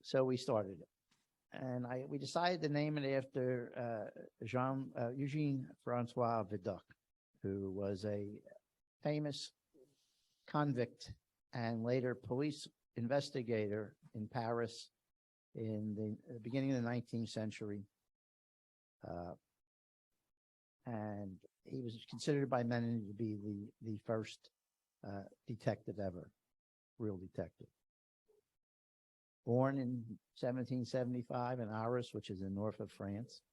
So we started it. And we decided to name it after Eugene Francois Vidocq, who was a famous convict and later police investigator in Paris in the beginning of the 19th century. And he was considered by many to be the first detective ever, real detective. Born in 1775 in Arras, which is in north of France.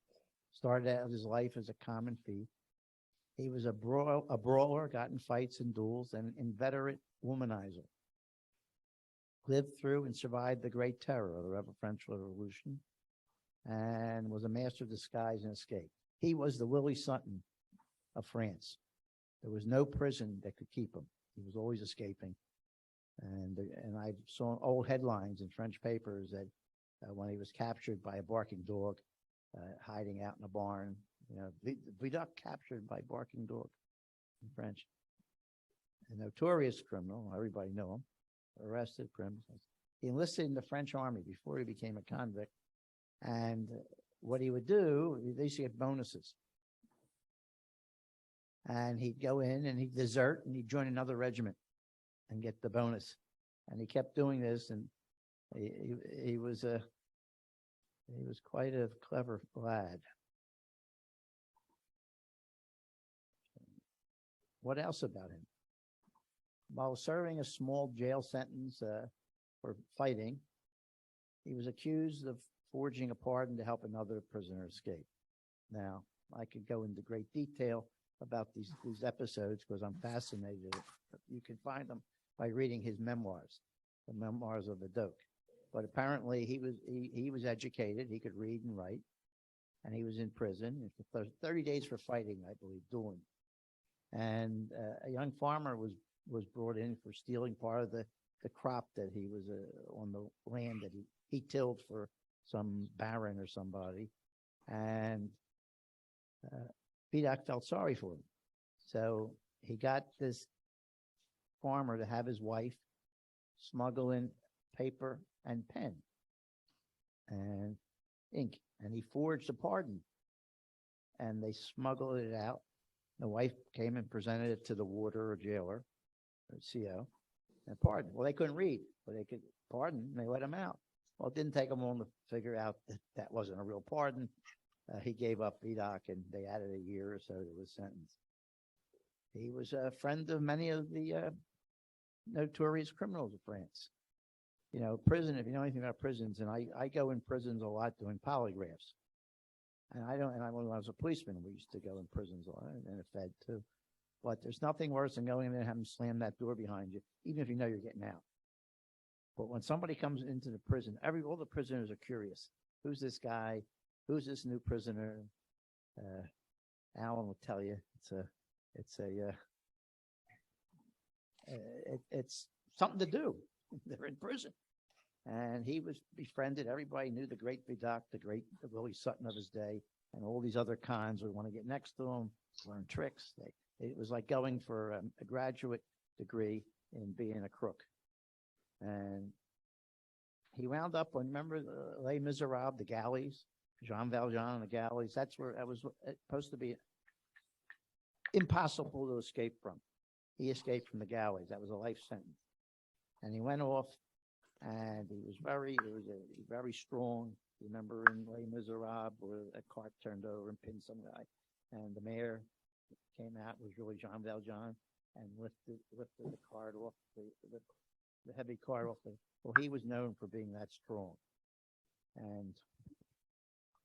Started out his life as a common thief. He was a brawler, got in fights and duels, and inveterate womanizer. Lived through and survived the Great Terror of the French Revolution, and was a master of disguise and escape. He was the Willie Sutton of France. There was no prison that could keep him. He was always escaping. And I saw old headlines in French papers that when he was captured by a barking dog, hiding out in a barn, Vidocq captured by barking dog in French. A notorious criminal, everybody knew him, arrested criminals. He enlisted in the French army before he became a convict. And what he would do, they used to get bonuses. And he'd go in and he'd desert and he'd join another regiment and get the bonus. And he kept doing this, and he was quite a clever lad. What else about him? While serving a small jail sentence for fighting, he was accused of forging a pardon to help another prisoner escape. Now, I could go into great detail about these episodes because I'm fascinated. You can find them by reading his memoirs, the memoirs of Vidocq. But apparently he was educated, he could read and write, and he was in prison for 30 days for fighting, I believe, dueling. And a young farmer was brought in for stealing part of the crop that he was on the land that he tilled for some baron or somebody. And Vidocq felt sorry for him. So he got this farmer to have his wife smuggle in paper and pen and ink. And he forged a pardon. And they smuggled it out. The wife came and presented it to the warder or jailer, or CO, and pardon. Well, they couldn't read, but they could pardon, and they let him out. Well, it didn't take them long to figure out that that wasn't a real pardon. He gave up Vidocq, and they added a year or so to his sentence. He was a friend of many of the notorious criminals of France. Prison, if you know anything about prisons, and I go in prisons a lot doing polygraphs. And when I was a policeman, we used to go in prisons a lot, and a Fed too. But there's nothing worse than going in there and having them slam that door behind you, even if you know you're getting out. But when somebody comes into the prison, all the prisoners are curious. Who's this guy? Who's this new prisoner? Alan will tell you it's something to do. They're in prison. And he was befriended. Everybody knew the great Vidocq, the great Willie Sutton of his day, and all these other cons would want to get next to him, learn tricks. It was like going for a graduate degree in being a crook. And he wound up on, remember, Les Miserables, the galleys, Jean Valjean and the galleys. That was supposed to be impossible to escape from. He escaped from the galleys. That was a life sentence. And he went off. And he was very strong. You remember in Les Miserables where a cart turned over and pinned some guy, and the mayor came out, was really Jean Valjean, and lifted the cart off, the heavy cart off. Well, he was known for being that strong and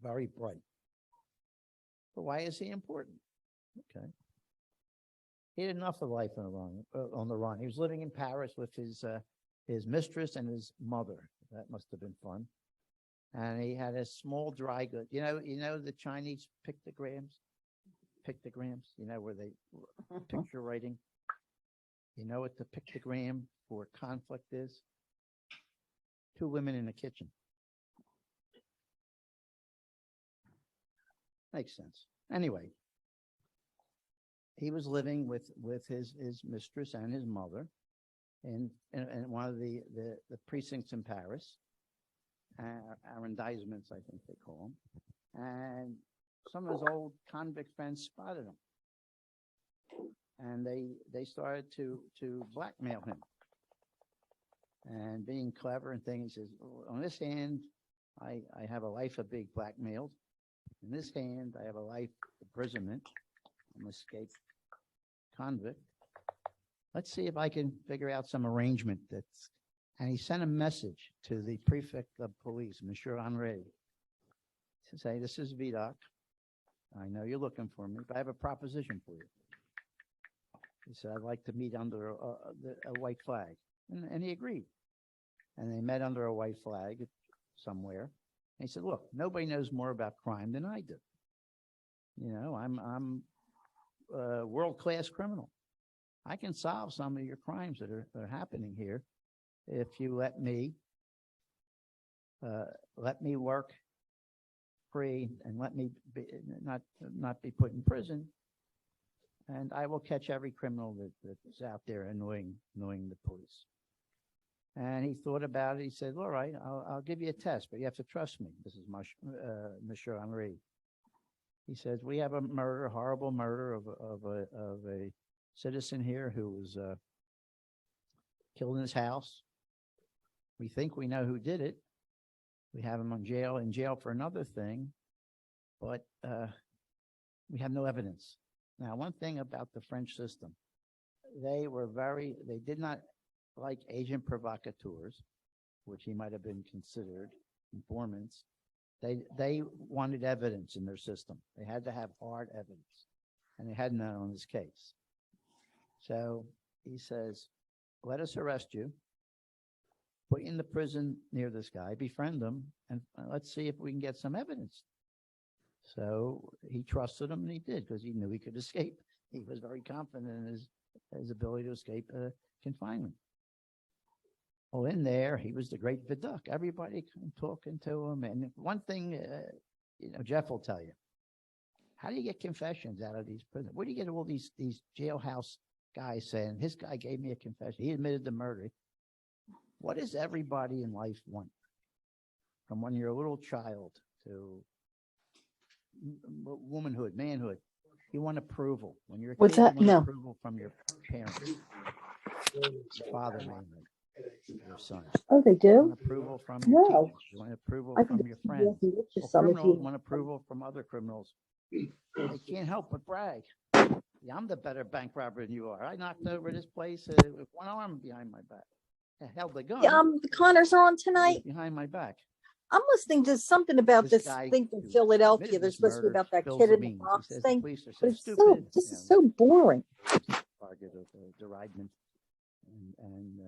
very bright. But why is he important? Okay. He had enough of life on the run. He was living in Paris with his mistress and his mother. That must have been fun. And he had a small dry goods. You know the Chinese pictograms? Where they picture writing? You know what the pictogram for conflict is? Two women in a kitchen. Makes sense. Anyway, he was living with his mistress and his mother in one of the precincts in Paris. arrondissements, I think they call them. And some of his old convict friends spotted him. And they started to blackmail him. And being clever and things, he says, on this hand, I have a life of being blackmailed. In this hand, I have a life imprisonment. I'm an escaped convict. Let's see if I can figure out some arrangement and he sent a message to the prefect of police, Monsieur Henri, to say, this is Vidocq. I know you're looking for me, but I have a proposition for you. He said, I'd like to meet under a white flag. And he agreed. And they met under a white flag somewhere. And he said, look, nobody knows more about crime than I do. You know, I'm a world-class criminal. I can solve some of your crimes that are happening here if you let me work free and let me not be put in prison. And I will catch every criminal that's out there annoying the police. And he thought about it. He said, all right, I'll give you a test, but you have to trust me. This is Monsieur Henri. He says, we have a horrible murder of a citizen here who was killed in his house. We think we know who did it. We have him in jail for another thing, but we have no evidence. Now, one thing about the French system, they did not like agent provocateurs, which he might have been considered, informants. They wanted evidence in their system. They had to have hard evidence, and they had none on this case. So he says, let us arrest you, put you in the prison near this guy, befriend him, and let's see if we can get some evidence. So he trusted him, and he did, because he knew he could escape. He was very confident in his ability to escape confinement. Well, in there, he was the great Vidocq. Everybody talking to him. And one thing, Jeff will tell you, how do you get confessions out of these prisons? Where do you get all these jailhouse guys saying, his guy gave me a confession, he admitted the murder? What does everybody in life want? From when you're a little child to womanhood, manhood, you want approval. When you're a kid, you want approval from your parents, your father mainly, your son. Oh, they do? You want approval from your teachers. You want approval from your friends. Well, criminals want approval from other criminals. They can't help but brag. Yeah, I'm the better bank robber than you are. I knocked over this place with one arm behind my back. I held the gun. The Connors are on tonight. Behind my back. I'm listening to something about this thing in Philadelphia. There's supposed to be about that kid in the box thing. But it's so, this is so boring. Target of deridement. And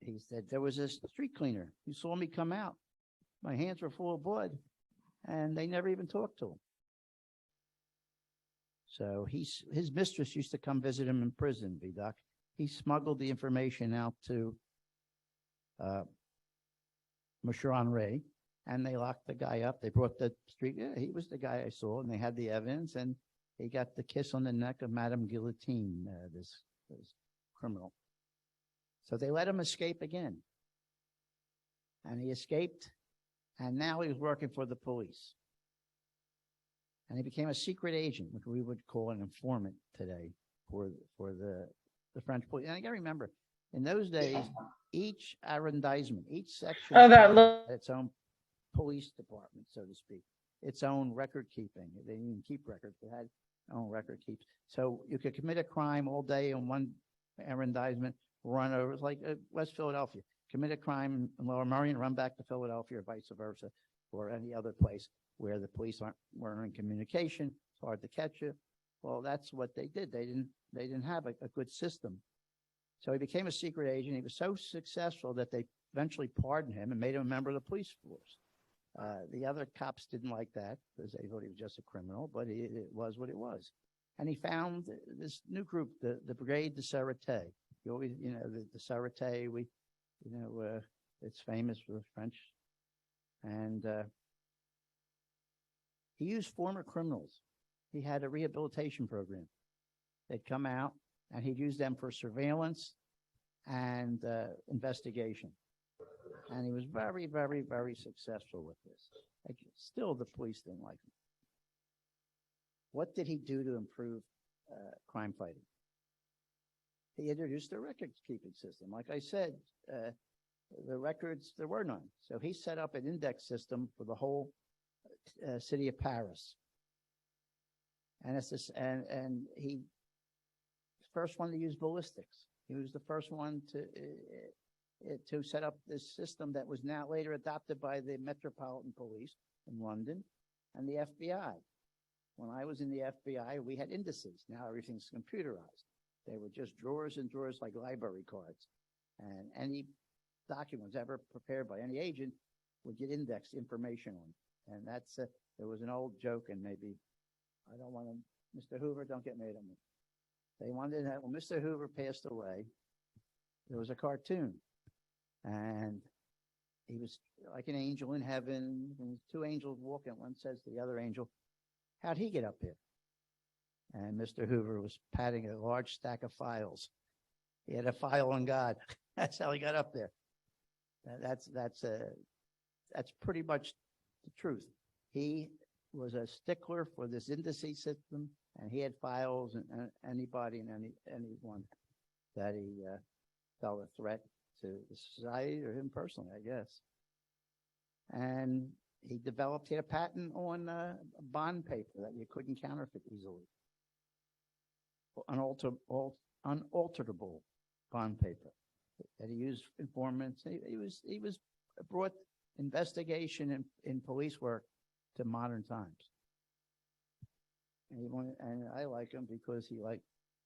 he said, there was a street cleaner who saw me come out. My hands were full of blood, and they never even talked to him. So his mistress used to come visit him in prison, Vidocq. He smuggled the information out to Monsieur Henri, and they locked the guy up. They brought the street. Yeah, he was the guy I saw, and they had the evidence, and he got the kiss on the neck of Madame Guillotine, this criminal. So they let him escape again. And he escaped, and now he was working for the police. And he became a secret agent, which we would call an informant today for the French police. And I got to remember, in those days, each arrondissement, each section had its own police department, so to speak, its own record keeping. They didn't even keep records, they had their own record keeps. So you could commit a crime all day in one arrondissement, run over, it's like West Philadelphia, commit a crime in Lower Merion, run back to Philadelphia, or vice versa, or any other place where the police weren't in communication. It's hard to catch you. Well, that's what they did. They didn't have a good system. So he became a secret agent. He was so successful that they eventually pardoned him and made him a member of the police force. The other cops didn't like that because they thought he was just a criminal, but it was what it was. And he found this new group, the Brigade de Sûreté. You always, the Sûreté, it's famous for the French. And he used former criminals. He had a rehabilitation program. They'd come out, and he'd use them for surveillance and investigation. And he was very, very, very successful with this. Like, still, the police didn't like him. What did he do to improve crime fighting? He introduced a record-keeping system. Like I said, the records, there were none. So he set up an index system for the whole city of Paris. And it's this, and he first one to use ballistics. He was the first one to set up this system that was now later adopted by the Metropolitan Police in London and the FBI. When I was in the FBI, we had indices. Now everything's computerized. They were just drawers and drawers like library cards. And any documents ever prepared by any agent would get indexed information on. And that's, there was an old joke, and maybe, I don't want to, Mr. Hoover, don't get mad at me. They wanted that when Mr. Hoover passed away, there was a cartoon. And he was like an angel in heaven, and two angels walking. One says to the other angel, "How'd he get up here?" And Mr. Hoover was patting a large stack of files. He had a file on God. That's how he got up there. That's pretty much the truth. He was a stickler for this indices system, and he had files, and anybody and anyone that he felt a threat to the society or him personally, I guess. And he had a patent on bond paper that you couldn't counterfeit easily. Unalterable bond paper that he used informants. He was brought investigation in police work to modern times. And I like him because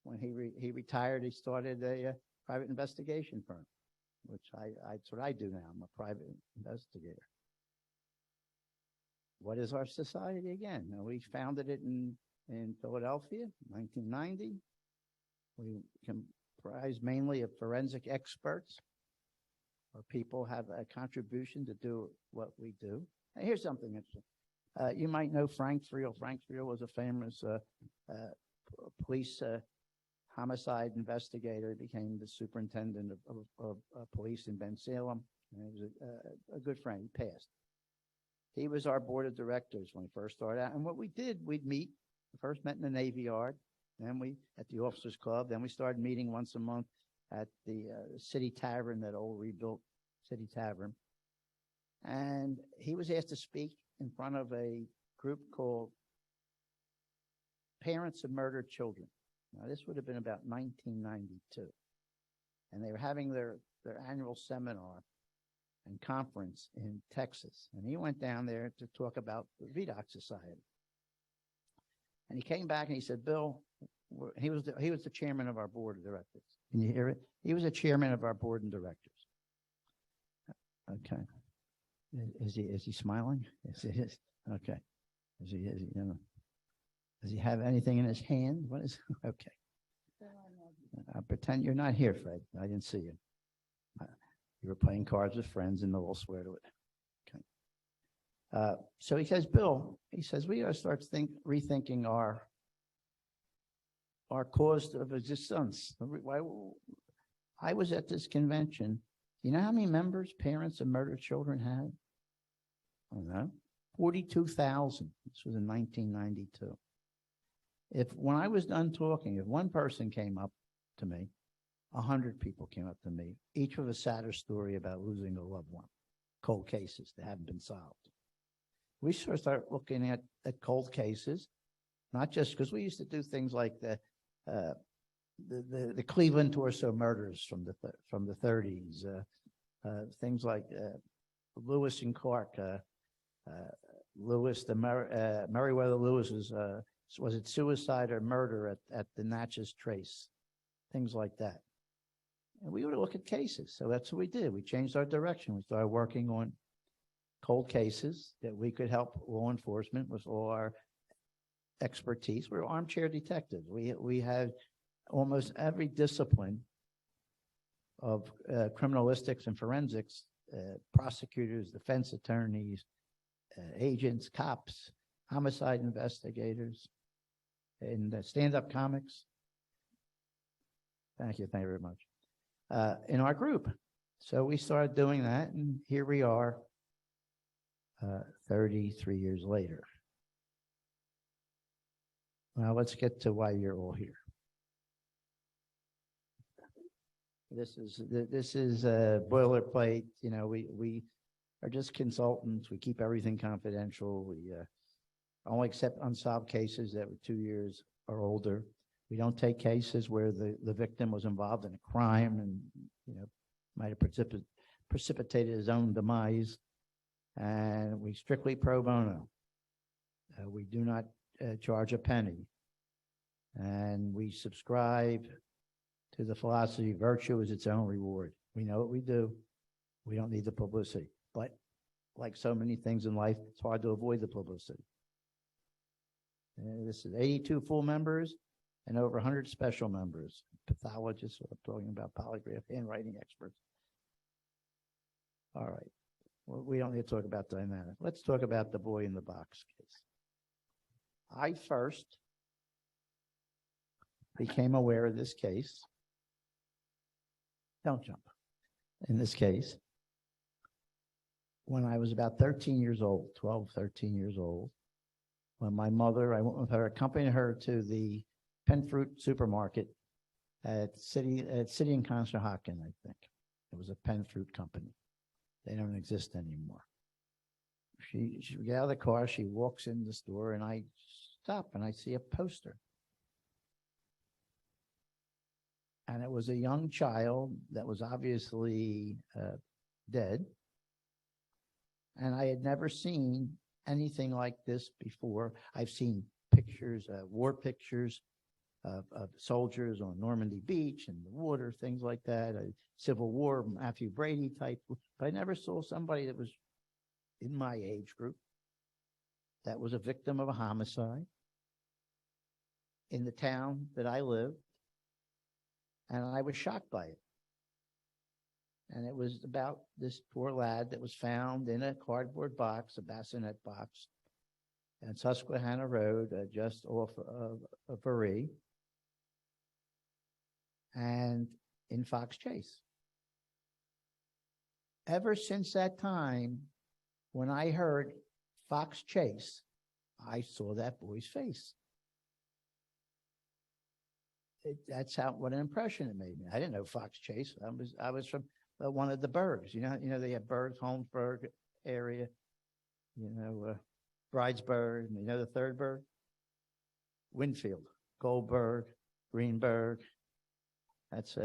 when he retired, he started a private investigation firm, which that's what I do now. I'm a private investigator. What is our society again? Now, we founded it in Philadelphia, 1990. We comprise mainly of forensic experts, or people have a contribution to do what we do. And here's something interesting. You might know Frank Friel. Frank Friel was a famous police homicide investigator. He became the superintendent of police in Ben Salem. And he was a good friend. He passed. He was our board of directors when we first started out. And what we did, we'd meet. We first met in the Navy Yard, then we at the Officers Club. Then we started meeting once a month at the City Tavern, that old rebuilt City Tavern. And he was asked to speak in front of a group called Parents of Murdered Children. Now, this would have been about 1992. And they were having their annual seminar and conference in Texas. And he went down there to talk about the Vidocq Society. And he came back and he said, "Bill," he was the chairman of our board of directors. Can you hear it? He was the chairman of our board of directors. Okay. Is he smiling? Okay. Does he have anything in his hand? What is, okay. I'll pretend you're not here, Fred. I didn't see you. You were playing cards with friends, and they'll all swear to it. Okay. So he says, "Bill," he says, "we got to start rethinking our cause of existence." I was at this convention. You know how many members parents of murdered children had? I don't know. 42,000. This was in 1992. When I was done talking, if one person came up to me, 100 people came up to me, each with a sadder story about losing a loved one. Cold cases that haven't been solved. We sort of start looking at cold cases, not just because we used to do things like the Cleveland Torso murders from the 30s, things like Lewis and Clark, Meriwether Lewis's was it suicide or murder at the Natchez Trace, things like that. And we would look at cases. So that's what we did. We changed our direction. We started working on cold cases that we could help law enforcement with all our expertise. We're armchair detectives. We had almost every discipline of criminalistics and forensics, prosecutors, defense attorneys, agents, cops, homicide investigators, and stand-up comics. Thank you very much. In our group. So we started doing that, and here we are 33 years later. Now let's get to why you're all here. This is a boilerplate. You know, we are just consultants. We keep everything confidential. We only accept unsolved cases that were 2 years or older. We don't take cases where the victim was involved in a crime and, you know, might have precipitated his own demise. And we strictly pro bono. We do not charge a penny. And we subscribe to the philosophy, virtue is its own reward. We know what we do. We don't need the publicity. But like so many things in life, it's hard to avoid the publicity. This is 82 full members and over 100 special members, pathologists, I'm talking about polygraph, handwriting experts. All right. Well, we don't need to talk about dynamic. Let's talk about the boy in the box case. I first became aware of this case. Don't jump. In this case, when I was about 13 years old, 12, 13 years old, when my mother, I went with her, accompanied her to the Penn Fruit supermarket at City and Conshohocken, I think. It was a Penn Fruit company. They don't exist anymore. She got out of the car, she walks in the store, and I stop and I see a poster. And it was a young child that was obviously dead. And I had never seen anything like this before. I've seen pictures, war pictures of soldiers on Normandy Beach and the water, things like that, Civil War, Matthew Brady type. But I never saw somebody that was in my age group that was a victim of a homicide in the town that I lived. And I was shocked by it. And it was about this poor lad that was found in a cardboard box, a bassinet box, on Susquehanna Road, just off of Varee, and in Fox Chase. Ever since that time, when I heard Fox Chase, I saw that boy's face. That's what an impression it made me. I didn't know Fox Chase. I was from one of the burgs. You know they have burgs, Holmesburg area. You know, Bridesburg. You know the third burg, Winfield, Goldberg, Greenberg. That's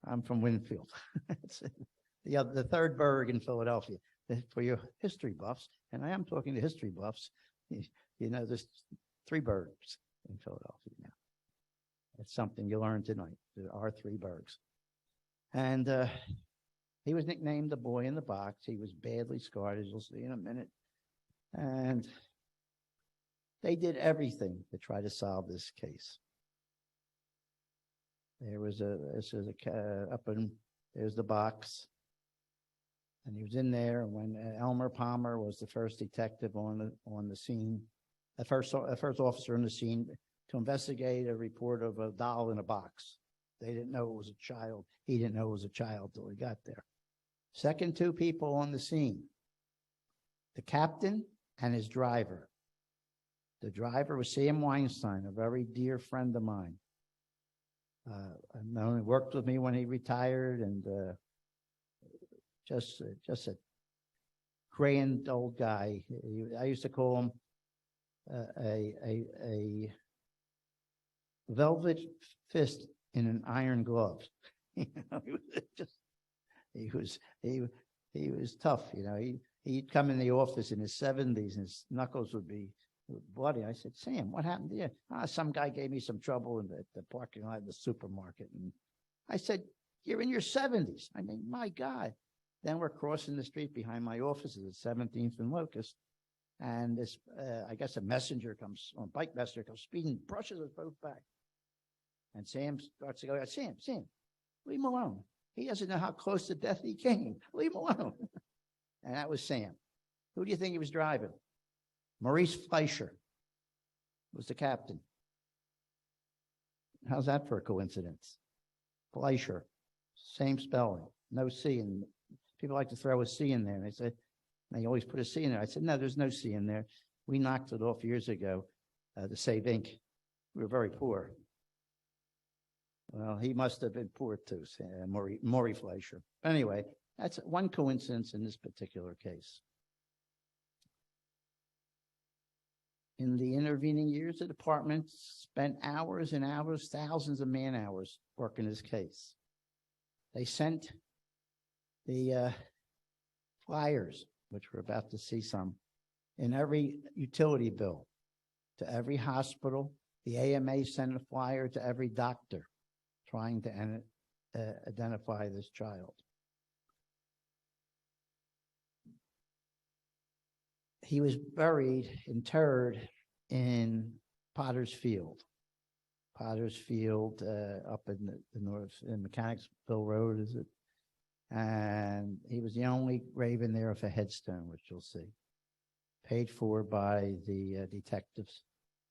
I'm from Winfield. That's the third burg in Philadelphia. For your history buffs, and I am talking to history buffs. You know, there's 3 burgs in Philadelphia now. It's something you learn tonight. There are 3 burgs. And he was nicknamed the boy in the box. He was badly scarred, as you'll see in a minute. And they did everything to try to solve this case. There's the box. And he was in there, and when Elmer Palmer was the first detective on the scene, the first officer on the scene, to investigate a report of a doll in a box. They didn't know it was a child. He didn't know it was a child till he got there. Second 2 people on the scene, the captain and his driver. The driver was Sam Weinstein, a very dear friend of mine. He worked with me when he retired, and just a grand old guy. I used to call him a velvet fist in an iron glove. You know, he was tough. You know, he'd come in the office in his 70s and his knuckles would be bloody. I said, Sam, what happened to you? Some guy gave me some trouble in the parking lot of the supermarket. And I said, you're in your 70s. I mean, my God. Then we're crossing the street behind my office at 17th and Locust. And this, I guess a bike messenger comes speeding, brushes us both back. And Sam starts to go, Sam, leave him alone. He doesn't know how close to death he came. Leave him alone. And that was Sam. Who do you think he was driving? Maurice Fleischer was the captain. How's that for a coincidence? Fleischer, same spelling, no C in People like to throw a C in there. And they said, they always put a C in there. I said, no, there's no C in there. We knocked it off years ago to save ink. We were very poor. Well, he must have been poor too, Maury Fleischer. Anyway, that's one coincidence in this particular case. In the intervening years, the department spent hours and hours, thousands of man-hours working this case. They sent the flyers, which we're about to see some, in every utility bill to every hospital. The AMA sent a flyer to every doctor trying to identify this child. He was interred in Potter's Field. Potter's Field up in the north, in Mechanicsville Road, is it? And he was the only grave in there with a headstone, which you'll see. Paid for by the detectives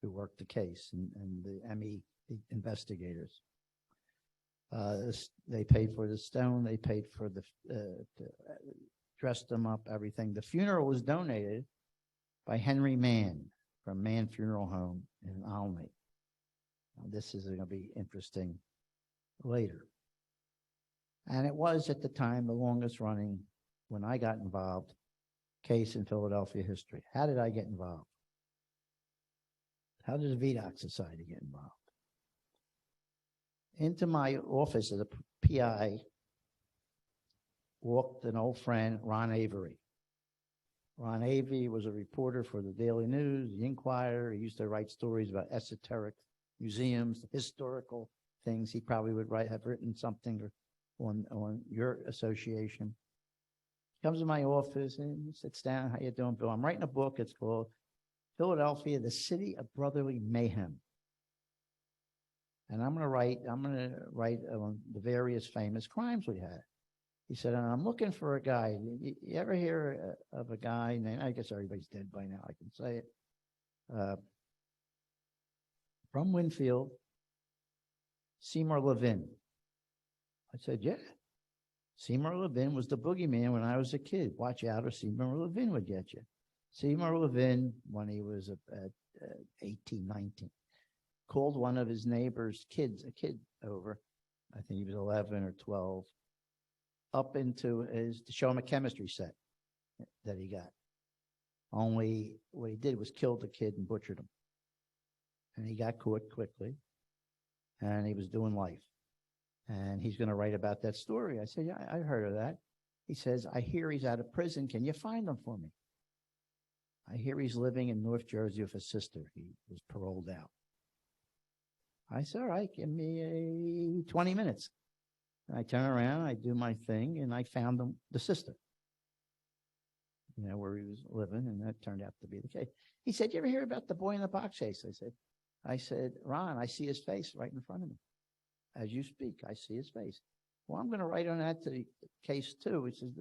who worked the case and the the investigators. They paid for the stone. They paid for dressed them up, everything. The funeral was donated by Henry Mann from Mann Funeral Home in Olney. Now, this is going to be interesting later. And it was at the time the longest running, when I got involved, case in Philadelphia history. How did I get involved? How does the Vidocq Society get involved? Into my office as a PI walked an old friend, Ron Avery. Ron Avery was a reporter for the Daily News, the Inquirer. He used to write stories about esoteric museums, historical things. He probably would have written something on your association. He comes to my office and sits down. How you doing, Bill? I'm writing a book. It's called Philadelphia, the City of Brotherly Mayhem. And I'm going to write on the various famous crimes we had. He said, and I'm looking for a guy. You ever hear of a guy named, I guess everybody's dead by now, I can say it, from Winfield, Seymour Levin. I said, yeah. Seymour Levin was the boogeyman when I was a kid. Watch out or Seymour Levin would get you. Seymour Levin, when he was 18, 19, called one of his neighbor's kids, a kid over, I think he was 11 or 12, up into to show him a chemistry set that he got. Only what he did was kill the kid and butchered him. And he got caught quickly, and he was doing life. And he's going to write about that story. I said, yeah, I heard of that. He says, I hear he's out of prison. Can you find him for me? I hear he's living in North Jersey with his sister. He was paroled out. I said, all right, give me 20 minutes. And I turn around, I do my thing, and I found the sister, where he was living, and that turned out to be the case. He said, you ever hear about the boy in the box chase? I said, Ron, I see his face right in front of me. As you speak, I see his face. Well, I'm going to write on that to the case too. He says,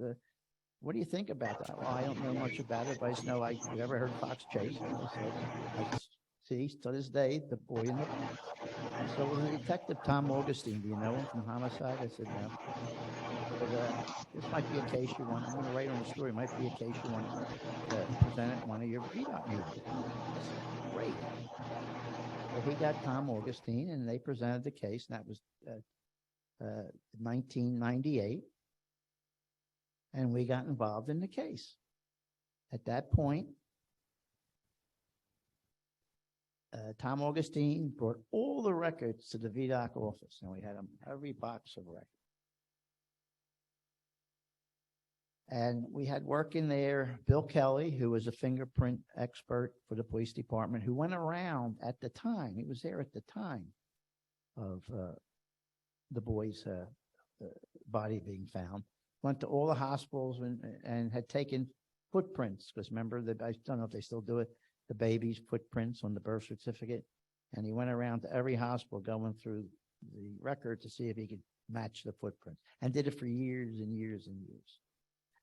what do you think about that? Well, I don't know much about it, but I just know you ever heard Fox Chase? And I said, I see to this day the boy in the box. So was the detective Tom Augustine. Do you know him from Homicide? I said, no. But this might be a case you want. I'm going to write on the story. It might be a case you want to present at one of your Vidocq meetings. I said, great. So he got Tom Augustine, and they presented the case, and that was 1998. And we got involved in the case. At that point, Tom Augustine brought all the records to the Vidocq office, and we had every box of records. And we had working there Bill Kelly, who was a fingerprint expert for the police department, who went around at the time. He was there at the time of the boy's body being found. Went to all the hospitals and had taken footprints, because remember, I don't know if they still do it, the baby's footprints on the birth certificate. And he went around to every hospital going through the record to see if he could match the footprints, and did it for years and years and years.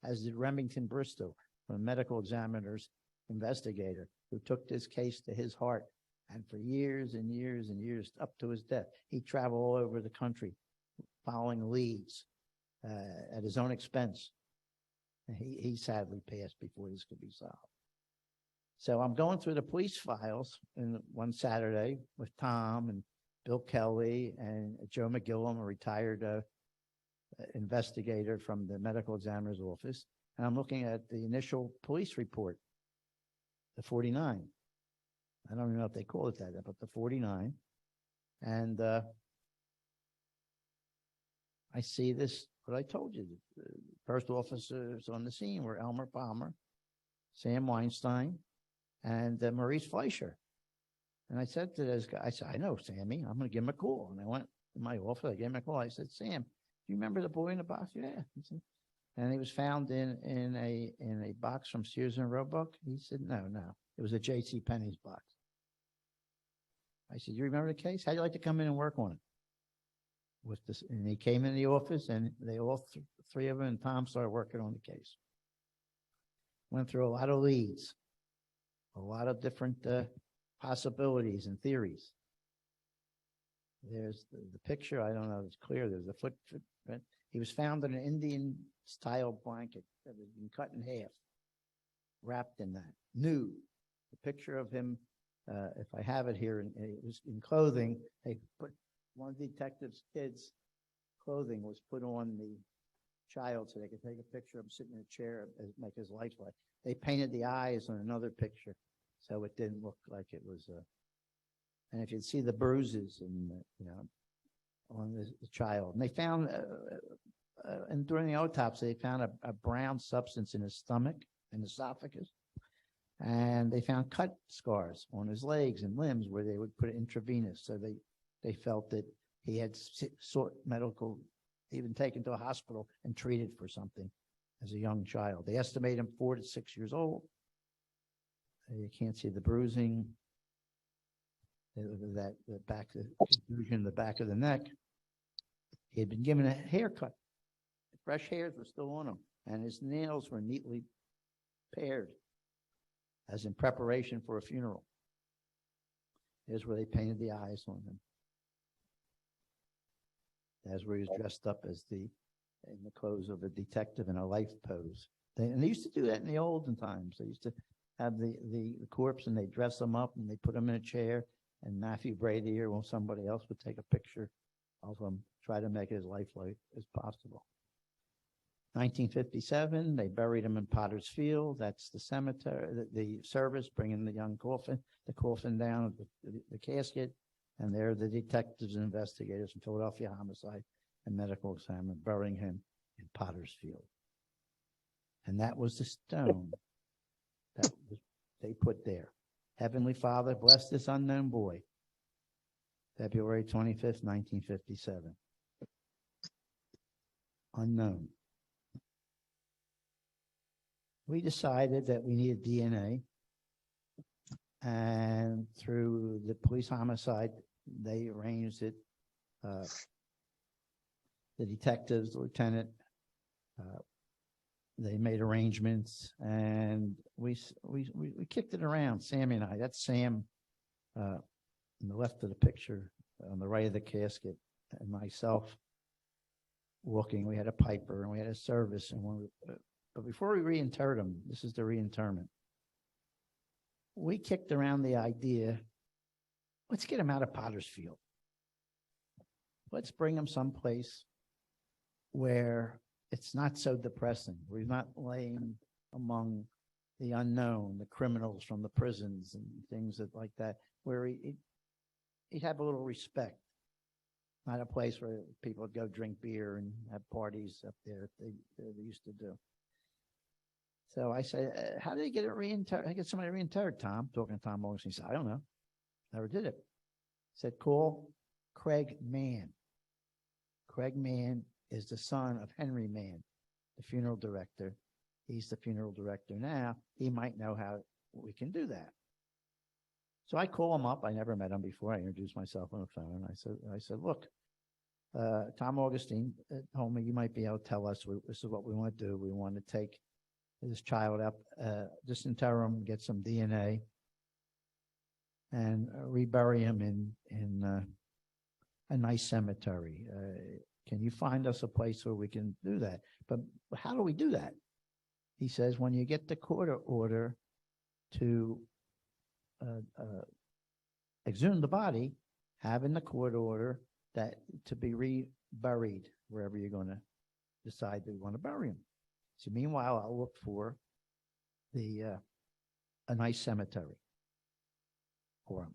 As did Remington Bristow, a medical examiner's investigator, who took this case to his heart. And for years and years and years, up to his death, he traveled all over the country following leads at his own expense He sadly passed before this could be solved. So I'm going through the police files one Saturday with Tom and Bill Kelly and Joe McGillum, a retired investigator from the medical examiner's office. And I'm looking at the initial police report, the 49. I don't even know if they call it that, but the 49. And I see this, what I told you. The first officers on the scene were Elmer Palmer, Sam Weinstein, and Maurice Fleischer. And I said to this guy, I said, I know Sammy, I'm going to give him a call. And I went to my office, I gave him a call. I said, Sam, do you remember the boy in the box? Yeah. And he was found in a box from Sears and Roebuck. He said, no. It was a J.C. Penney's box. I said, you remember the case? How'd you like to come in and work on it? With this, and he came in the office, and they all three of them and Tom started working on the case. Went through a lot of leads, a lot of different possibilities and theories. There's the picture. I don't know if it's clear. There's a footprint. He was found in an Indian-style blanket that had been cut in half, wrapped in that, nude. The picture of him, if I have it here, it was in clothing. They put one of the detective's kids' clothing was put on the child so they could take a picture of him sitting in a chair and make his lifelike. They painted the eyes on another picture, so it didn't look like it was. And if you'd see the bruises and on the child, and they found, and during the autopsy, they found a brown substance in his stomach and esophagus, and they found cut scars on his legs and limbs where they would put it intravenous. So they felt that he had sought medical, even taken to a hospital and treated for something as a young child. They estimate him 4 to 6 years old. You can't see the bruising, the back, the contusion in the back of the neck. He had been given a haircut. Fresh hairs were still on him, and his nails were neatly pared, as in preparation for a funeral. Here's where they painted the eyes on him. That's where he was dressed up as in the clothes of a detective in a life pose. And they used to do that in the olden times. They used to have the corpse, and they dress them up, and they put them in a chair, and Matthew Brady or somebody else would take a picture of him, try to make it as lifelike as possible. 1957, they buried him in Potter's Field. That's the cemetery, the service, bringing the coffin down, the casket, and there the detectives and investigators from Philadelphia Homicide and Medical Examiner burying him in Potter's Field. And that was the stone that they put there. Heavenly Father, bless this unknown boy. February 25th, 1957. Unknown. We decided that we needed DNA, and through the police homicide, they arranged it. The detectives, the lieutenant, they made arrangements, and we kicked it around, Sammy and I. That's Sam on the left of the picture, on the right of the casket, and myself walking. We had a piper, and we had a service, and but before we reinterred him, this is the reinterment, we kicked around the idea, let's get him out of Potter's Field. Let's bring him someplace where it's not so depressing. We're not laying among the unknown, the criminals from the prisons and things like that, where he'd have a little respect. Not a place where people would go drink beer and have parties up there they used to do. So I said, how did he get it reinterred? I get somebody reinterred, Tom, talking to Tom Augustine. He said, I don't know. Never did it. He said, call Craig Mann. Craig Mann is the son of Henry Mann, the funeral director. He's the funeral director now. He might know how we can do that. So I call him up. I never met him before. I introduced myself on the phone. I said, look, Tom Augustine told me you might be able to tell us this is what we want to do. We want to take this child up, disinter him, get some DNA, and rebury him in a nice cemetery. Can you find us a place where we can do that? But how do we do that? he says, when you get the court order to exhume the body, have in the court order that to be reburied wherever you're going to decide that you want to bury him. So meanwhile, I'll look for a nice cemetery for him.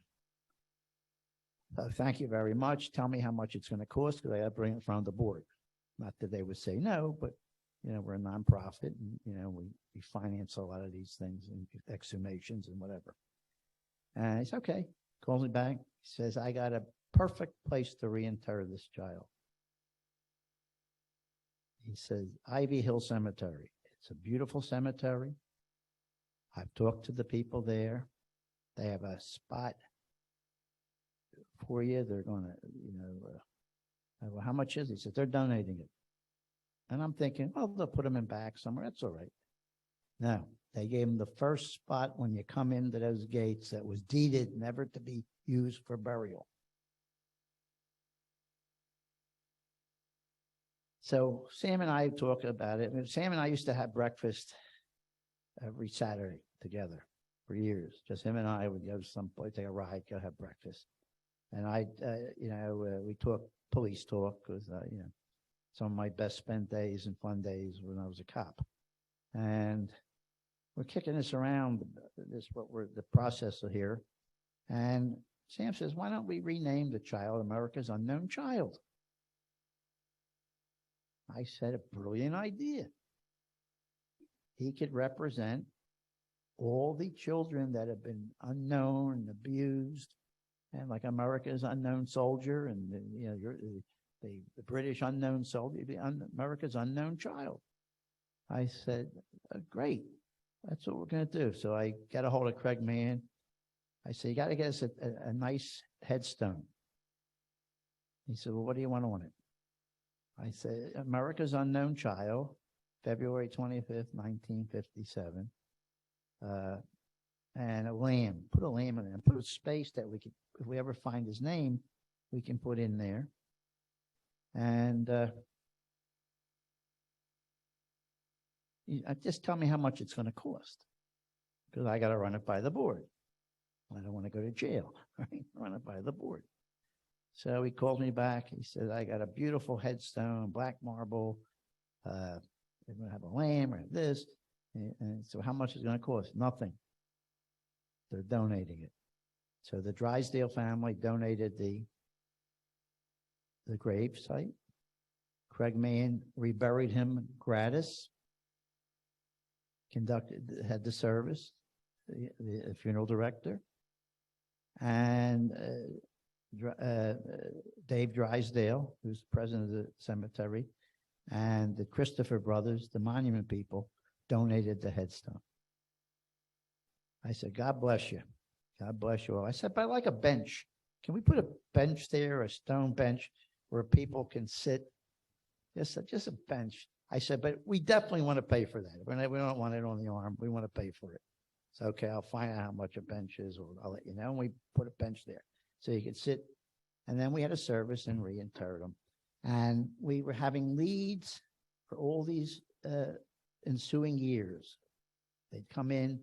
Thank you very much. Tell me how much it's going to cost, because I got to bring it in front of the board. Not that they would say no, but we're a nonprofit, and we finance a lot of these things and exhumations and whatever. And he's okay. Calls me back. He says, I got a perfect place to reinter this child. He says, Ivy Hill Cemetery. It's a beautiful cemetery. I've talked to the people there. They have a spot for you. They're going to, well, how much is it? He said, they're donating it. And I'm thinking, oh, they'll put him in back somewhere. That's all right. No, they gave him the first spot when you come into those gates that was deeded never to be used for burial. So Sam and I talked about it. Sam and I used to have breakfast every Saturday together for years. Just him and I would go someplace, take a ride, go have breakfast. And we talk police talk, because some of my best spent days and fun days when I was a cop. And we're kicking this around, the process here. And Sam says, why don't we rename the child America's Unknown Child? I said, a brilliant idea. He could represent all the children that have been unknown and abused, and like America's Unknown Soldier, and the British Unknown Soldier, America's Unknown Child. I said, great. That's what we're going to do. So I got a hold of Craig Mann. I said, you got to get us a nice headstone. He said, well, what do you want on it? I said, America's Unknown Child, February 25th, 1957. And a lamb. Put a lamb in there. Put a space that we could, if we ever find his name, we can put in there. And just tell me how much it's going to cost, because I got to run it by the board. I don't want to go to jail. Right? Run it by the board. So he called me back. He said, I got a beautiful headstone, black marble. They're going to have a lamb or this. And so how much is it going to cost? Nothing. They're donating it. So the Drysdale family donated the grave site. Craig Mann reburied him gratis. Had the service, the funeral director. And Dave Drysdale, who's president of the cemetery, and the Christopher brothers, the monument people, donated the headstone. I said, God bless you. God bless you all. I said, but I like a bench. Can we put a bench there, a stone bench, where people can sit? Just a bench. I said, but we definitely want to pay for that. We don't want it on the arm. We want to pay for it. So, okay, I'll find out how much a bench is, or I'll let you know. And we put a bench there so you could sit. And then we had a service and reinterred them. And we were having leads for all these ensuing years. They'd come in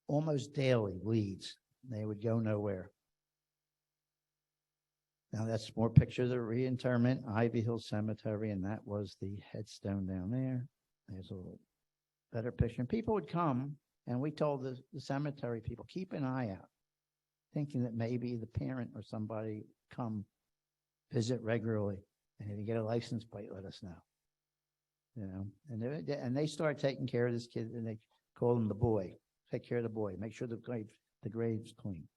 almost daily, leads. They would go nowhere. Now that's more pictures of reinterment, Ivy Hill Cemetery, and that was the headstone down there. There's a little better picture. And people would come, and we told the cemetery people, keep an eye out, thinking that maybe the parent or somebody come visit regularly. And if you get a license plate, let us know. And they start taking care of this kid, and they call him the boy. Take care of the boy. Make sure the grave's clean.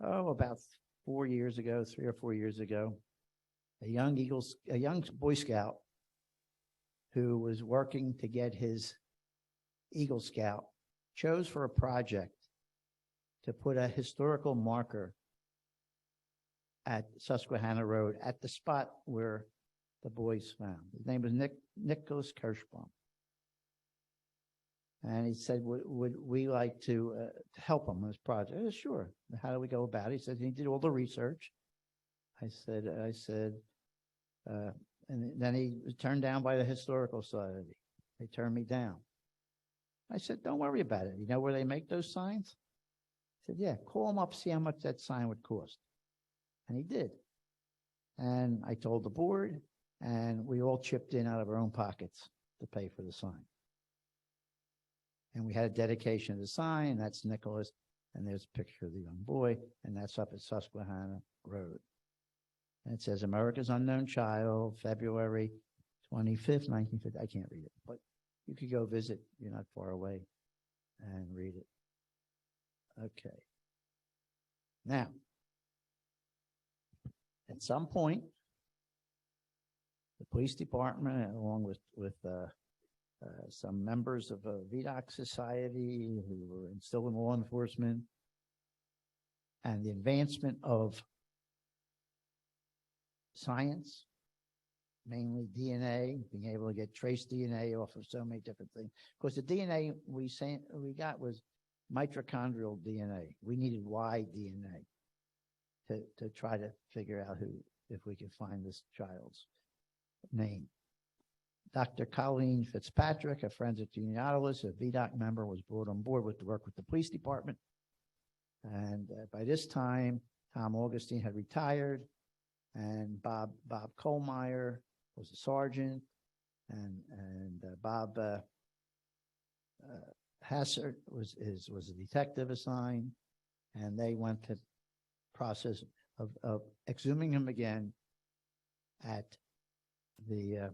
Oh, about 4 years ago, 3 or 4 years ago, a young Boy Scout who was working to get his Eagle Scout chose for a project to put a historical marker at Susquehanna Road at the spot where the boys found. His name was Nicholas Kirschbaum. And he said, would we like to help him in this project? I said, sure. How do we go about it? He said he did all the research. I said, and then he was turned down by the Historical Society. They turned me down. I said, don't worry about it. You know where they make those signs? I said, yeah, call them up, see how much that sign would cost. And he did. And I told the board, and we all chipped in out of our own pockets to pay for the sign. And we had a dedication of the sign, that's Nicholas, and there's a picture of the young boy, and that's up at Susquehanna Road. And it says, America's Unknown Child, February 25th, 1950. I can't read it, but you could go visit. You're not far away and read it. Okay. Now, at some point, the police department, along with some members of a VDOC society who were still in law enforcement, and the advancement of science, mainly DNA, being able to get trace DNA off of so many different things. Because the DNA we got was mitochondrial DNA. We needed Y DNA to try to figure out if we could find this child's name. Dr. Colleen Fitzpatrick, a forensic genealogist, a VDOC member, was brought on board to work with the police department. And by this time, Tom Augustine had retired, and Bob Kohlmeyer was a sergeant, and Bob Hassert was a detective assigned, and they went to process of exhuming him again at the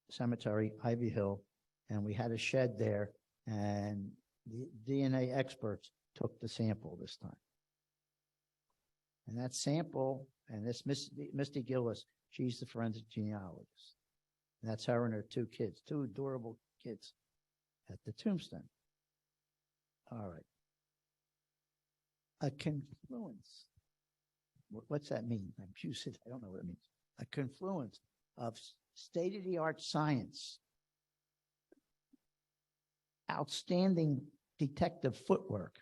cemetery, Ivy Hill, and we had a shed there, and the DNA experts took the sample this time. And that sample, and this Misty Gillis, she's the forensic genealogist. And that's her and her two kids, two adorable kids at the tombstone. All right. A confluence. What's that mean? I'm used. I don't know what it means. A confluence of state-of-the-art science, outstanding detective footwork,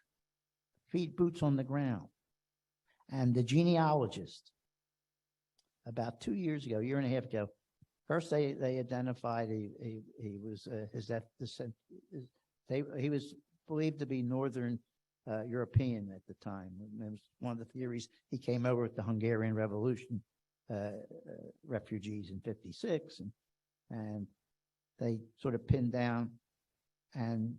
feet boots on the ground, and the genealogist. About 2 years ago, a year and a half ago, first they identified he was he was believed to be Northern European at the time. It was one of the theories. He came over with the Hungarian Revolution refugees in '56, and they sort of pinned down, and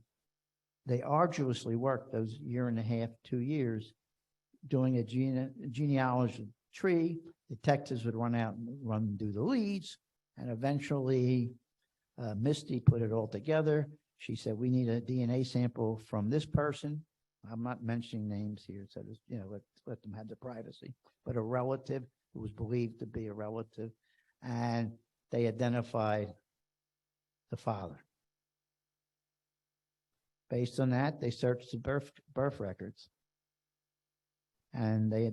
they arduously worked those year and a half, 2 years, doing a genealogy tree. Detectives would run out and do the leads, and eventually Misty put it all together. She said, we need a DNA sample from this person. I'm not mentioning names here, so just, let them have their privacy, but a relative who was believed to be a relative, and they identified the father. Based on that, they searched the birth records, and they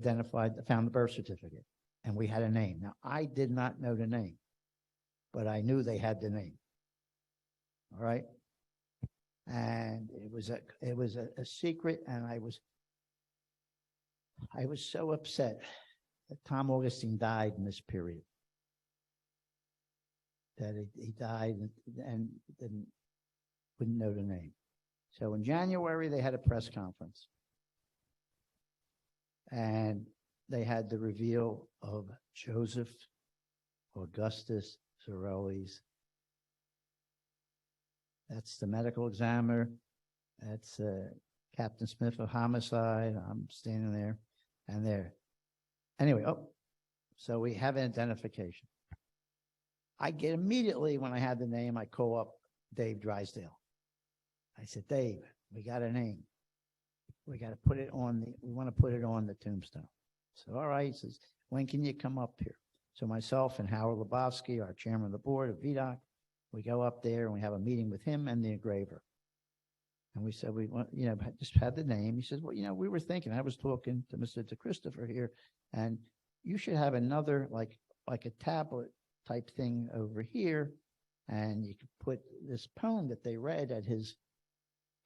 found the birth certificate, and we had a name. Now, I did not know the name, but I knew they had the name. All right? And it was a secret, and I was so upset that Tom Augustine died in this period. That he died and wouldn't know the name. So in January, they had a press conference, and they had the reveal of Joseph Augustus Zarelli's. That's the medical examiner. That's Captain Smith of homicide. I'm standing there, and there. Anyway, so we have an identification. I get immediately, when I had the name, I call up Dave Drysdale. I said, Dave, we got a name. We got to put it on we want to put it on the tombstone. So, all right, he says, when can you come up here? So myself and Howard Lebowski, our chairman of the board of VDOC, we go up there and we have a meeting with him and the engraver. And we said, we want, just had the name. He says, well, we were thinking, I was talking to Mr. DeChristopher here, and you should have another, like a tablet type thing over here. And you could put this poem that they read at his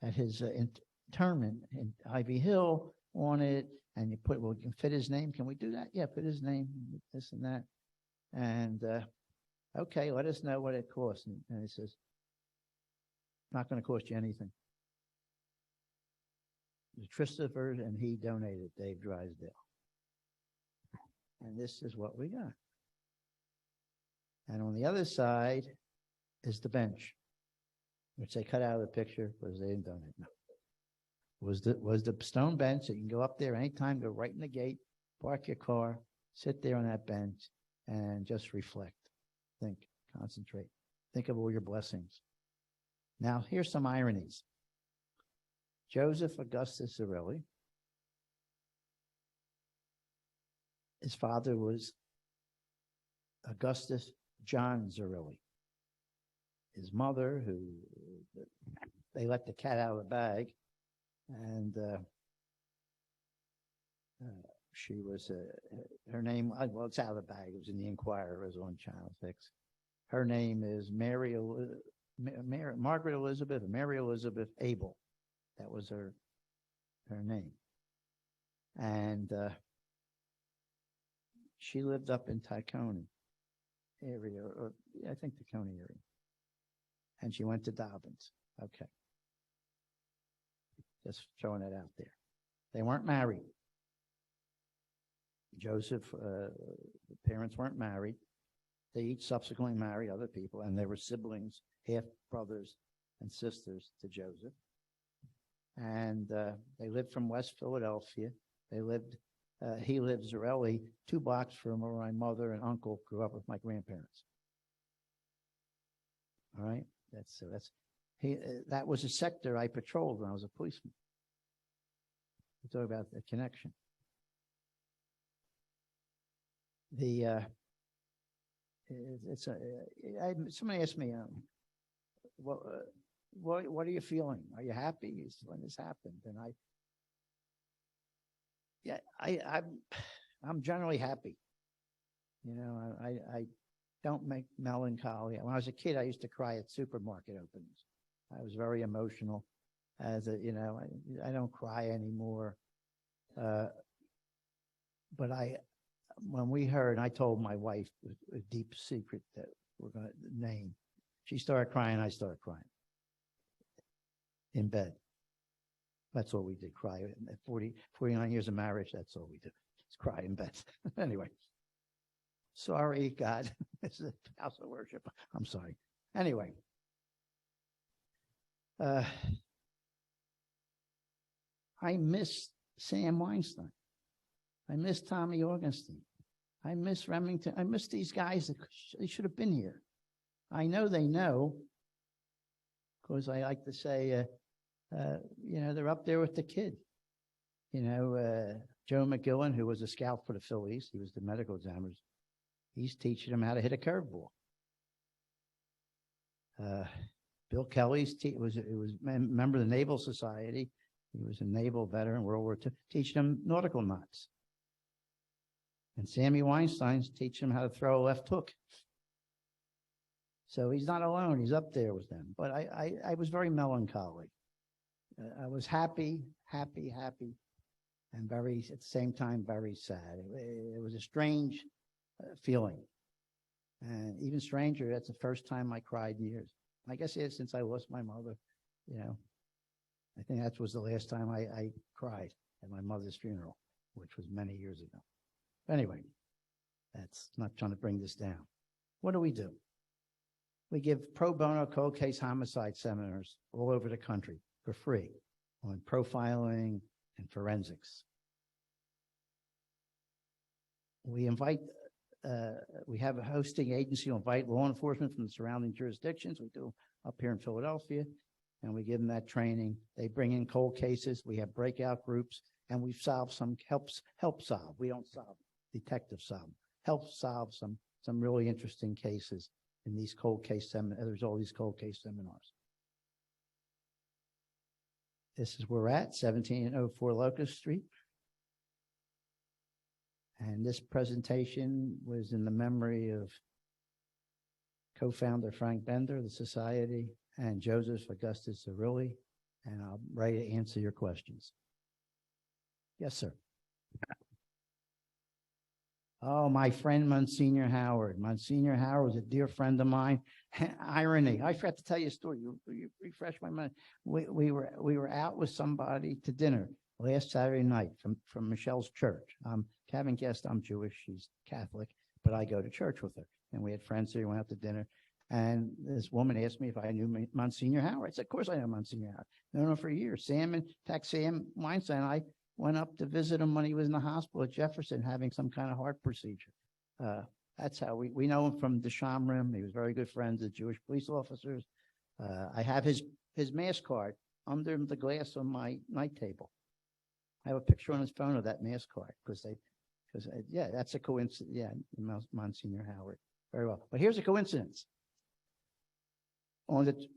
internment in Ivy Hill on it. And you put, well, you can fit his name. Can we do that? Yeah, put his name, this and that. And, okay, let us know what it costs. And he says, not going to cost you anything. The Christopher, and he donated, Dave Drysdale. And this is what we got. And on the other side is the bench, which they cut out of the picture because they didn't donate. No. Was the stone bench that you can go up there anytime, go right in the gate, park your car, sit there on that bench, and just reflect, think, concentrate, think of all your blessings. Now, here's some ironies. Joseph Augustus Zarelli, his father was Augustus John Zarelli. His mother, who they let the cat out of the bag, and she was, her name, well, it's out of the bag. It was in the Inquirer. It was on Channel 6. Her name is Margaret Elizabeth, Mary Elizabeth Abel. That was her name. And she lived up in Tacony area, or I think Tacony area. And she went to Dobbins. Okay. Just throwing it out there. They weren't married. Joseph, the parents weren't married. They each subsequently married other people, and they were siblings, half brothers and sisters to Joseph. And they lived from West Philadelphia. He lived Zarelli 2 blocks from where my mother and uncle grew up with my grandparents. All right, that was a sector I patrolled when I was a policeman. We talk about the connection. Somebody asked me, what are you feeling? Are you happy when this happened? And I'm generally happy. You know, I don't make melancholy. When I was a kid, I used to cry at supermarket openings. I was very emotional. I don't cry anymore. But when we heard, I told my wife a deep secret that we're going to name. She started crying. I started crying in bed. That's all we did, cry. At 49 years of marriage, that's all we did. Just cry in bed. Anyway. Sorry, God. This is a house of worship. I'm sorry. Anyway. I miss Sam Weinstein. I miss Tommy Augenstein. I miss Remington. I miss these guys that they should have been here. I know they know, because I like to say, they're up there with the kid. Joe McGillen, who was a scout for the Phillies, he was the medical examiner. He's teaching them how to hit a curveball. Bill Kelly's was a member of the Naval Society. He was a naval veteran, World War II, teaching them nautical knots. And Sammy Weinstein's teaching him how to throw a left hook. So he's not alone. He's up there with them. But I was very melancholy. I was happy, and very, at the same time, very sad. It was a strange feeling. And even stranger, that's the first time I cried in years. I guess it's since I lost my mother, I think that was the last time I cried at my mother's funeral, which was many years ago. Anyway, that's not trying to bring this down. What do? We give pro bono cold case homicide seminars all over the country for free on profiling and forensics. We have a hosting agency who invite law enforcement from the surrounding jurisdictions. We do up here in Philadelphia, and we give them that training. They bring in cold cases. We have breakout groups, and we've solved some help solve. We don't solve, detectives solve. Help solve some really interesting cases in these cold case seminars. There's all these cold case seminars. This is where we're at, 1704 Locust Street. And this presentation was in the memory of co-founder Frank Bender of the Society and Joseph Augustus Zarelli, and I'm ready to answer your questions. Yes, sir. Oh, my friend Monsignor Howard. Monsignor Howard was a dear friend of mine. Irony. I forgot to tell you a story. You refresh my mind. We were out with somebody to dinner last Saturday night from Michelle's church. Having guessed I'm Jewish. She's Catholic, but I go to church with her. And we had friends here. We went out to dinner. And this woman asked me if I knew Monsignor Howard. I said, of course I know Monsignor Howard. I've known him for years. Sam Weinstein, I went up to visit him when he was in the hospital at Jefferson having some kind of heart procedure. That's how we know him from the Shamrim. He was very good friends with Jewish police officers. I have his mass card under the glass on my night table. I have a picture on his phone of that mass card because yeah, that's a coincidence. Yeah, Monsignor Howard. Very well. But here's a coincidence. On the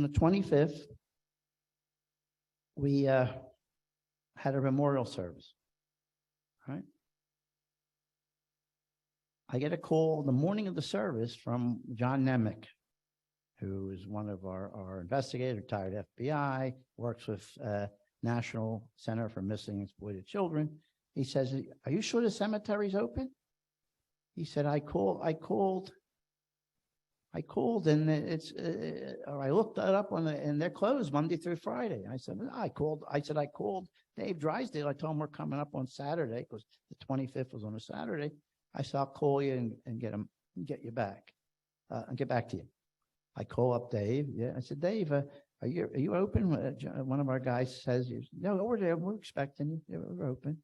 25th, we had a memorial service. Right? I get a call the morning of the service from John NEPHN, who is one of our investigators, retired FBI, works with National Center for Missing and Exploited Children. He says, "Are you sure the cemetery's open?" He said, I called and or I looked that up and they're closed Monday through Friday. I said, I called Dave Drysdale. I told him we're coming up on Saturday because the 25th was on a Saturday. I said, I'll call you and get you back and get back to you. I call up Dave. Yeah. I said, Dave, are you open? One of our guys says, no, we're there. We're expecting you. Yeah, we're open.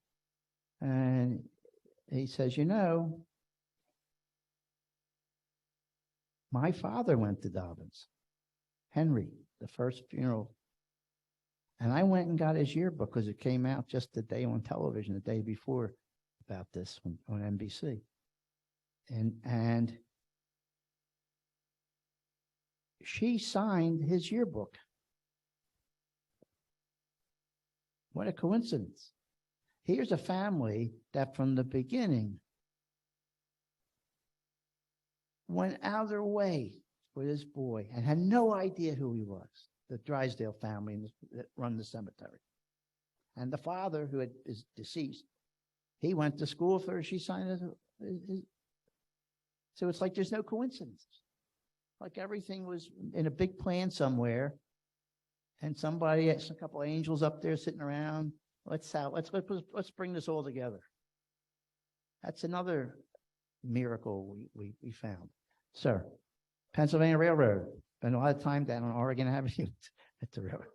And he says, my father went to Dobbins, Henry, the first funeral. And I went and got his yearbook because it came out just the day on television, the day before about this on NBC. And she signed his yearbook. What a coincidence. Here's a family that from the beginning went out of their way for this boy and had no idea who he was, the Drysdale family that run the cemetery. And the father, who is deceased, he went to school with her. She signed his. So it's like there's no coincidence. Like everything was in a big plan somewhere, and a couple of angels up there sitting around. Let's bring this all together. That's another miracle we found. Sir, Pennsylvania Railroad. Spent a lot of time down on Oregon Avenue at the railroad.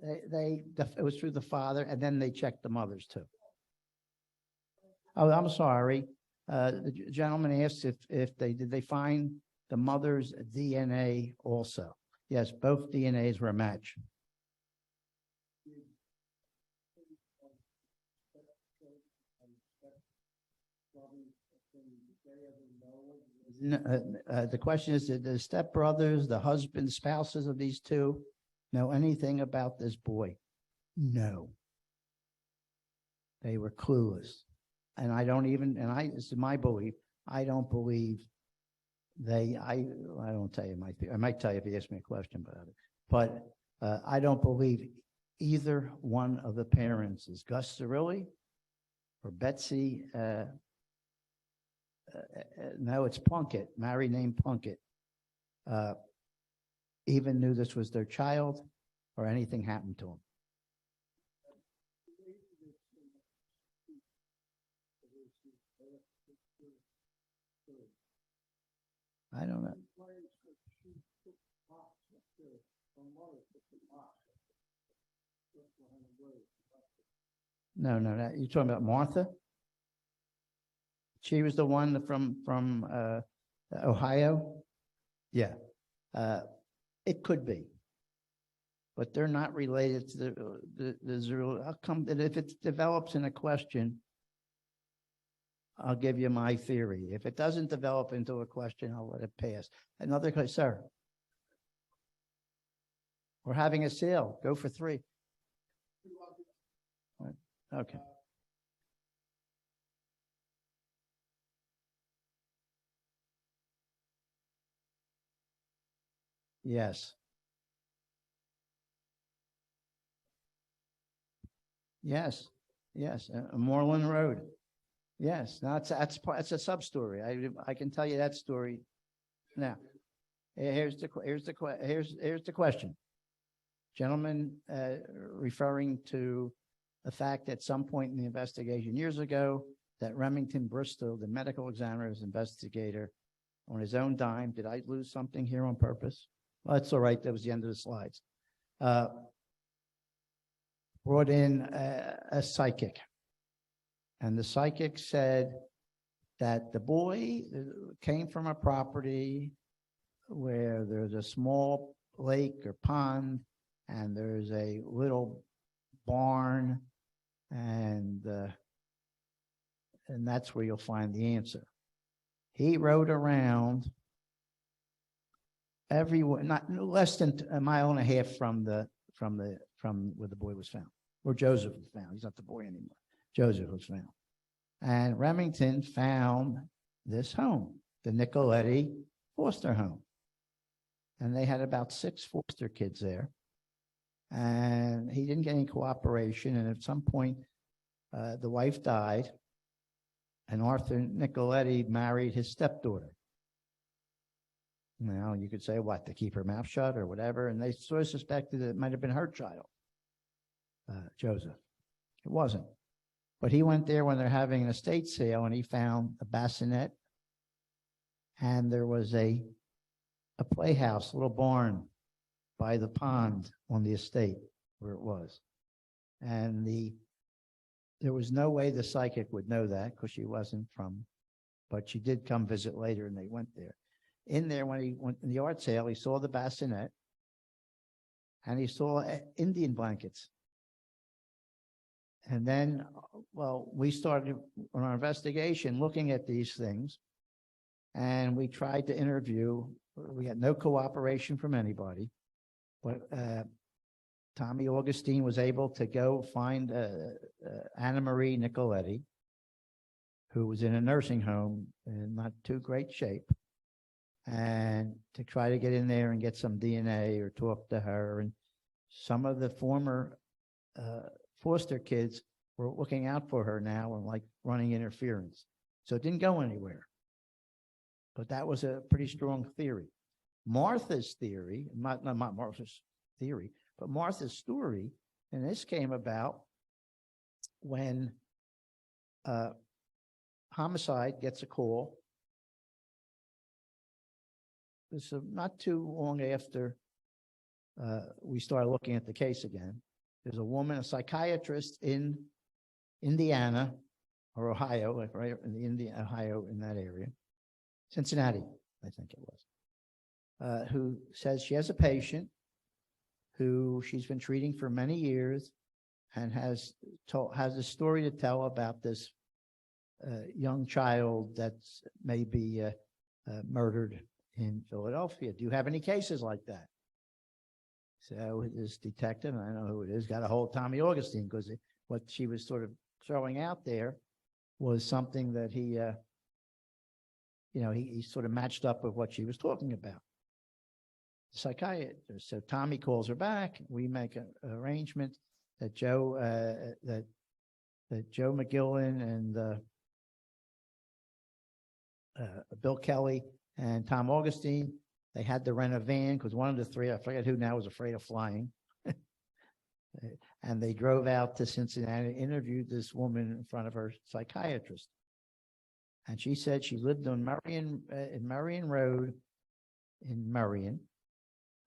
It was through the father, and then they checked the mothers too. Oh, I'm sorry. The gentleman asked if did they find the mother's DNA also. Yes, both DNAs were a match. The question is, did the stepbrothers, the husbands, spouses of these two know anything about this boy? No. They were clueless. And this is my belief, I don't believe I don't tell you my theory. I might tell you if you ask me a question about it. But I don't believe either one of the parents is Gus Cirilli or Betsy. No, it's Plunkett, Mary named Plunkett. Even knew this was their child or anything happened to him. I don't know. No. You're talking about Martha? She was the one from Ohio? Yeah. It could be. But they're not related to the zero. I'll come that if it develops in a question, I'll give you my theory. If it doesn't develop into a question, I'll let it pass. Another question, sir. We're having a sale. Go for 3. Okay. Yes. Yes. Yes, Moreland Road. Yes, now that's a sub-story. I can tell you that story now. Here's the question. Gentleman referring to the fact at some point in the investigation years ago that Remington Bristol, the medical examiner's investigator, on his own dime, did I lose something here on purpose? Well, that's all right. That was the end of the slides. Brought in a psychic. And the psychic said that the boy came from a property where there's a small lake or pond, and there's a little barn, and that's where you'll find the answer. He rode around everywhere, not less than a mile and a half from where the boy was found, where Joseph was found. He's not the boy anymore. Joseph was found. And Remington found this home, the Nicoletti foster home. And they had about 6 foster kids there. And he didn't get any cooperation. And at some point, the wife died, and Arthur Nicoletti married his stepdaughter. Now, you could say, what, to keep her mouth shut or whatever. And they sort of suspected that it might have been her child, Joseph. It wasn't. But he went there when they're having an estate sale, and he found a bassinet, and there was a playhouse, a little barn by the pond on the estate where it was. And there was no way the psychic would know that because she wasn't from, but she did come visit later, and they went there. In there, when he went in the art sale, he saw the bassinet, and he saw Indian blankets. And then, well, we started on our investigation looking at these things, and we tried to interview. We had no cooperation from anybody, but Tommy Augustine was able to go find Anna Marie Nicoletti, who was in a nursing home in not too great shape, and to try to get in there and get some DNA or talk to her. And some of the former foster kids were looking out for her now and like running interference. So it didn't go anywhere. But that was a pretty strong theory. Martha's theory, not Martha's theory, but Martha's story, and this came about when homicide gets a call. This is not too long after we started looking at the case again. There's a woman, a psychiatrist in Indiana or Ohio, like right in Ohio, in that area, Cincinnati, I think it was, who says she has a patient who she's been treating for many years and has a story to tell about this young child that's maybe murdered in Philadelphia. Do you have any cases like that? So this detective, and I know who it is, got a hold of Tommy Augustine, because what she was sort of throwing out there was something that he sort of matched up with what she was talking about. The psychiatrist. So Tommy calls her back. We make an arrangement that Joe McGillen and Bill Kelly and Tom Augustine, they had to rent a van because one of the three, I forget who now, was afraid of flying. And they drove out to Cincinnati, interviewed this woman in front of her psychiatrist. And she said she lived on Marion Road in Marion.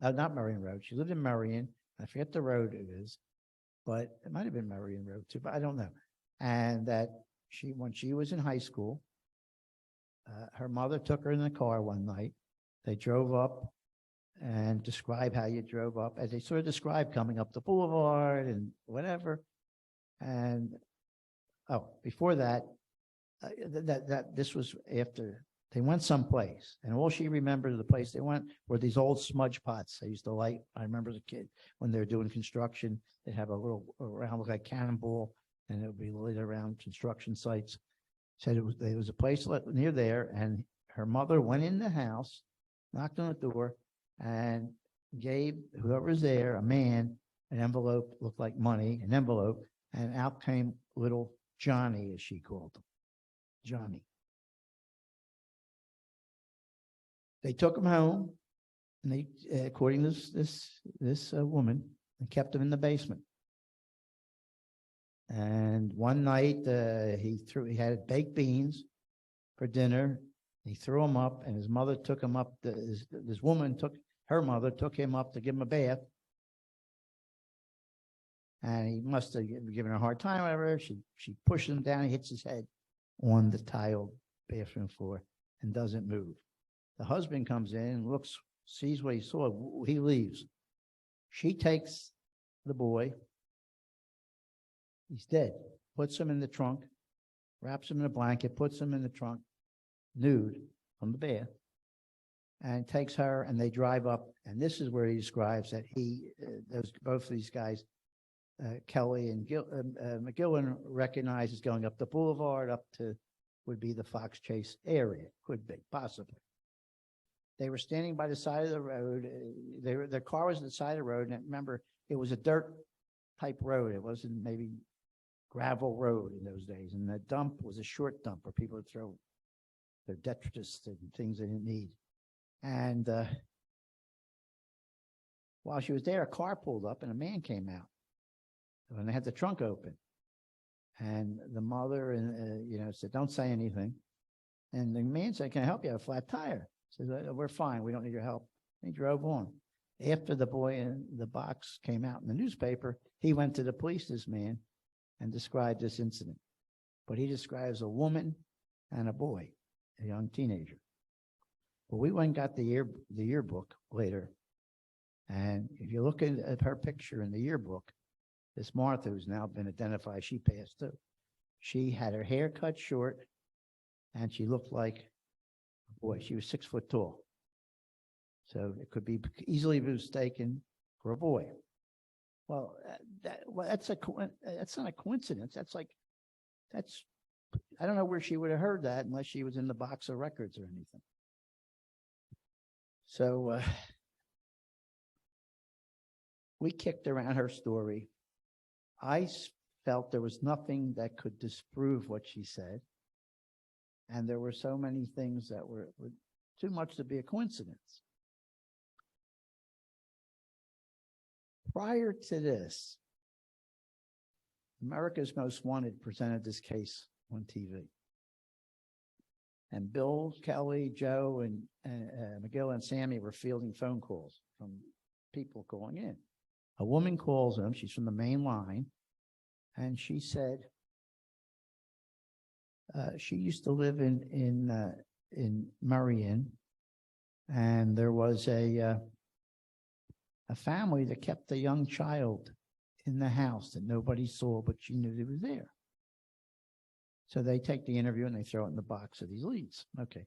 Not Marion Road. She lived in Marion. I forget the road it is, but it might have been Marion Road too, but I don't know. And that when she was in high school, her mother took her in the car one night. They drove up and describe how you drove up, as they sort of described coming up the boulevard and whatever. And before that, this was after they went someplace, and all she remembered of the place they went were these old smudge pots they used to light. I remember as a kid when they were doing construction, they'd have a little round look like cannonball, and it would be lit around construction sites. Said there was a place near there, and her mother went in the house, knocked on the door, and gave whoever was there, a man, an envelope, looked like money, an envelope, and out came little Johnny, as she called him. Johnny. They took him home, and they, according to this woman, they kept him in the basement. And one night, he had baked beans for dinner. He threw them up, and his mother took him up. This woman her mother took him up to give him a bath. And he must have given her a hard time, whatever. She pushes him down. He hits his head on the tiled bathroom floor and doesn't move. The husband comes in, looks, sees what he saw. He leaves. She takes the boy. He's dead. Puts him in the trunk, wraps him in a blanket, puts him in the trunk, nude, from the bath, and takes her, and they drive up. And this is where he describes that both of these guys, Kelly and McGillen, recognizes going up the boulevard up to would be the Fox Chase area. Could be, possibly. They were standing by the side of the road. Their car was at the side of the road, and remember, it was a dirt type road. It wasn't maybe gravel road in those days. And the dump was a short dump where people would throw their detritus and things they didn't need. And while she was there, a car pulled up and a man came out. And they had the trunk open. And the mother, said, "Don't say anything." And the man said, "Can I help you? I have a flat tire." He said, "We're fine. We don't need your help." And he drove on. After the boy in the box came out in the newspaper, he went to the police, this man, and described this incident. But he describes a woman and a boy, a young teenager. Well, we went and got the yearbook later. And if you look at her picture in the yearbook, this Martha, who's now been identified, she passed too. She had her hair cut short, and she looked like a boy. She was 6 foot tall. So it could be easily mistaken for a boy. Well, that's not a coincidence. I don't know where she would have heard that unless she was in the box of records or anything. So we kicked around her story. I felt there was nothing that could disprove what she said. And there were so many things that were too much to be a coincidence. Prior to this, America's Most Wanted presented this case on TV. And Bill, Kelly, Joe, and McGill and Sammy were fielding phone calls from people calling in. A woman calls them. She's from the main line. And she said she used to live in Marion. And there was a family that kept a young child in the house that nobody saw, but she knew he was there. So they take the interview and they throw it in the box of these leads. Okay.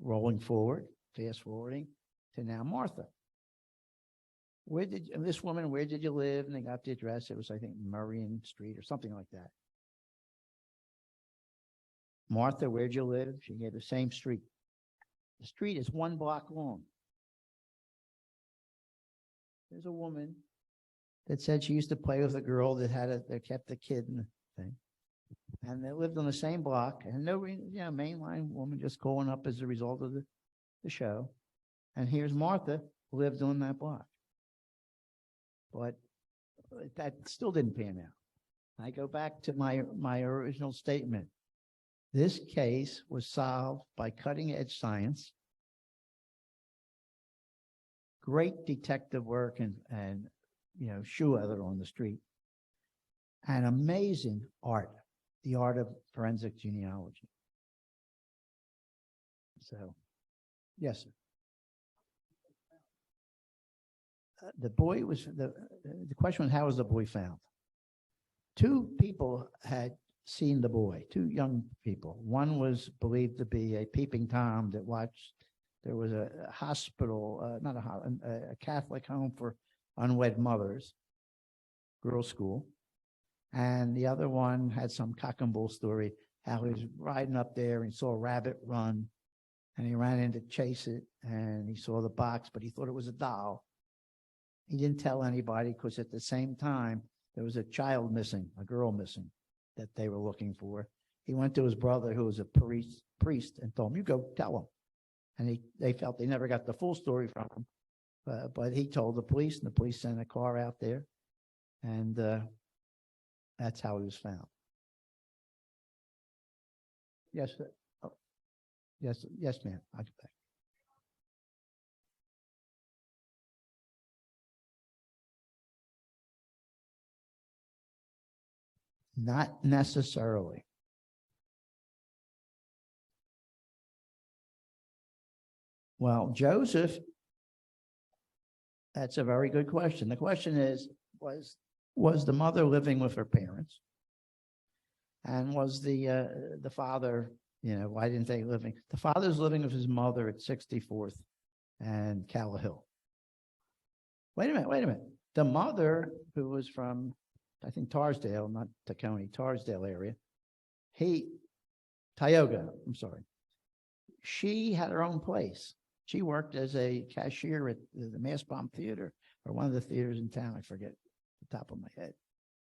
Rolling forward, fast forwarding to now Martha. Where did you live? And they got the address. It was, I think, Marion Street or something like that. Martha, where'd you live? She gave the same street. The street is 1 block long. There's a woman that said she used to play with a girl that kept a kid in the thing. And they lived on the same block. And no, mainline woman just calling up as a result of the show. And here's Martha, who lived on that block. But that still didn't pan out. I go back to my original statement. This case was solved by cutting-edge science, great detective work and shoe leather on the street, and amazing art, the art of forensic genealogy. So, yes, sir. The question was, how was the boy found? 2 people had seen the boy, 2 young people. One was believed to be a peeping Tom that watched. There was a hospital, a Catholic home for unwed mothers, girls' school. And the other one had some cock and bull story, how he was riding up there and saw a rabbit run, and he ran in to chase it, and he saw the box, but he thought it was a doll. He didn't tell anybody because at the same time, there was a child missing, a girl missing. that they were looking for. He went to his brother, who was a priest, and told him, "You go tell him." And they felt they never got the full story from him, but he told the police, and the police sent a car out there, and that's how he was found. Yes, sir. Oh, yes, ma'am. I'll get back. Not necessarily. Well, Joseph, that's a very good question. The question is, was the mother living with her parents? And was the father, why didn't they living? The father's living with his mother at 64th and Calla Wait a minute. The mother, who was from, I think, Tarsdale, not Tacony, Tarsdale area, Tioga, I'm sorry. She had her own place. She worked as a cashier at the Mass Bomb Theater, or one of the theaters in town, I forget the top of my head.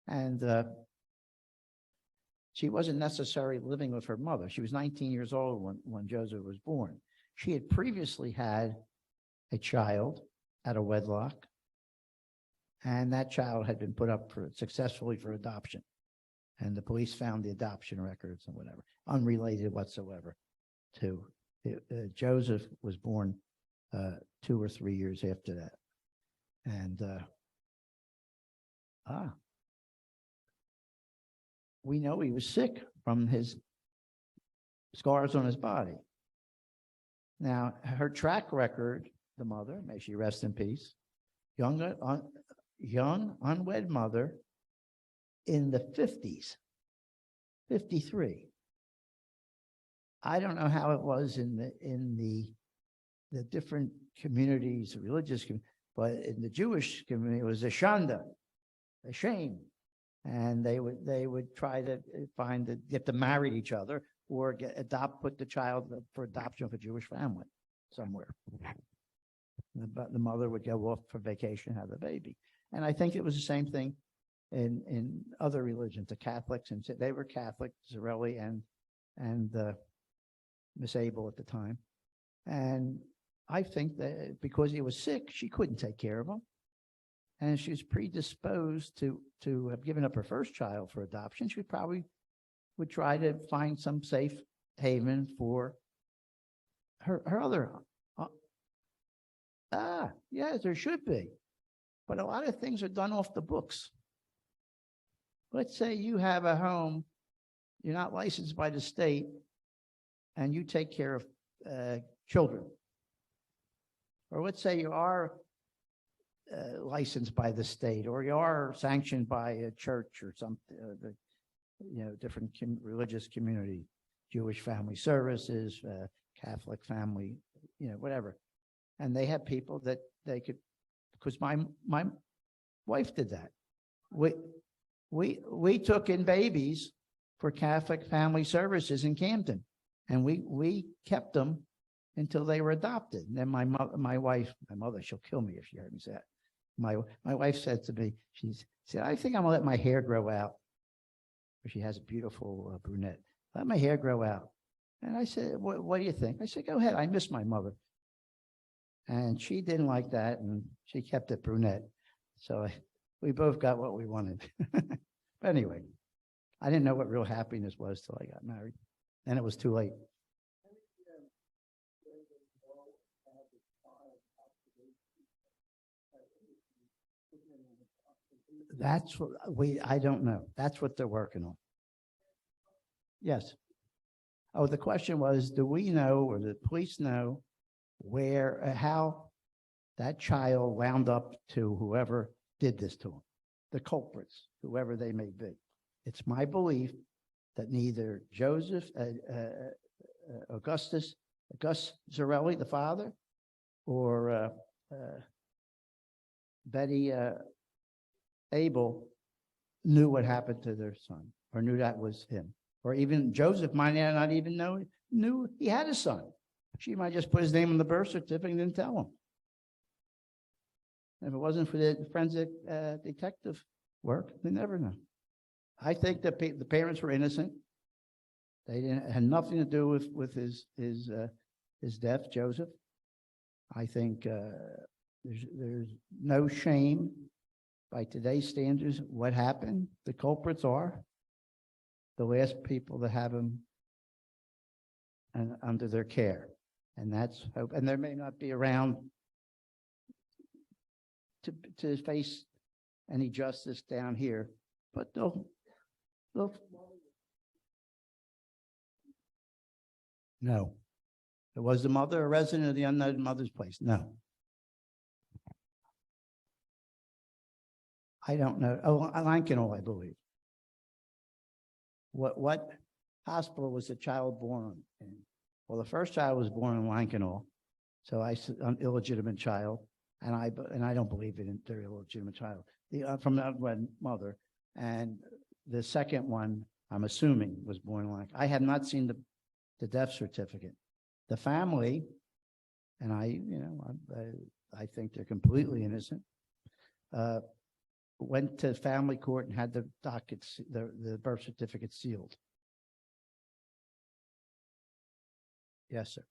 And she wasn't necessarily living with her mother. She was 19 years old when Joseph was born. She had previously had a child out of wedlock, and that child had been put up successfully for adoption. And the police found the adoption records and whatever, unrelated whatsoever to Joseph was born 2 or 3 years after that. And we know he was sick from his scars on his body. Now, her track record, the mother, may she rest in peace, young unwed mother in the 50s, 53. I don't know how it was in the different communities, religious, but in the Jewish community, it was a shanda, a shame. And they would try to get them married each other, or put the child for adoption of a Jewish family somewhere. But the mother would go off for vacation, have the baby. And I think it was the same thing in other religions. The Catholics, and they were Catholic, Zarelli and Miss Abel at the time. And I think that because he was sick, she couldn't take care of him. And she was predisposed to have given up her first child for adoption. She probably would try to find some safe haven for her other. Yes, there should be. But a lot of things are done off the books. Let's say you have a home, you're not licensed by the state, and you take care of children. Or let's say you are licensed by the state, or you are sanctioned by a church or something, different religious community, Jewish Family Services, Catholic family, whatever. And they have people that they could, because my wife did that. We took in babies for Catholic Family Services in Camden, and we kept them until they were adopted. And then my mother, she'll kill me if she heard me say that. My wife said to me, she said, "I think I'm gonna let my hair grow out." She has a beautiful brunette. "Let my hair grow out." And I said, what do you think? I said, "Go ahead. I miss my mother." And she didn't like that, and she kept it brunette. So we both got what we wanted. But anyway, I didn't know what real happiness was till I got married. Then it was too late. That's what I don't know. That's what they're working on. Yes. Oh, the question was, do we know, or the police know, how that child wound up to whoever did this to him, the culprits, whoever they may be? It's my belief that neither Gus Zarelli, the father, or Betty Abel knew what happened to their son, or knew that was him. Or even Joseph might not even knew he had a son. She might just put his name on the birth certificate and didn't tell him. If it wasn't for the forensic detective work, they never know. I think that the parents were innocent. They had nothing to do with his death, Joseph. I think there's no shame by today's standards. What happened? The culprits are the last people that have him and under their care, and that's hope. And there may not be around to face any justice down here, but they'll. No. Was the mother a resident of the unknown mother's place? No. I don't know. Oh, Lankenau, I believe. What hospital was the child born in? Well, the first child was born in Lankenau, so an illegitimate child, and I don't believe in their illegitimate child. From that mother, and the second one, I'm assuming, was born in Lankenau. I have not seen the death certificate. The family, and I think they're completely innocent, went to family court and had the dockets, the birth certificate sealed. Yes, sir.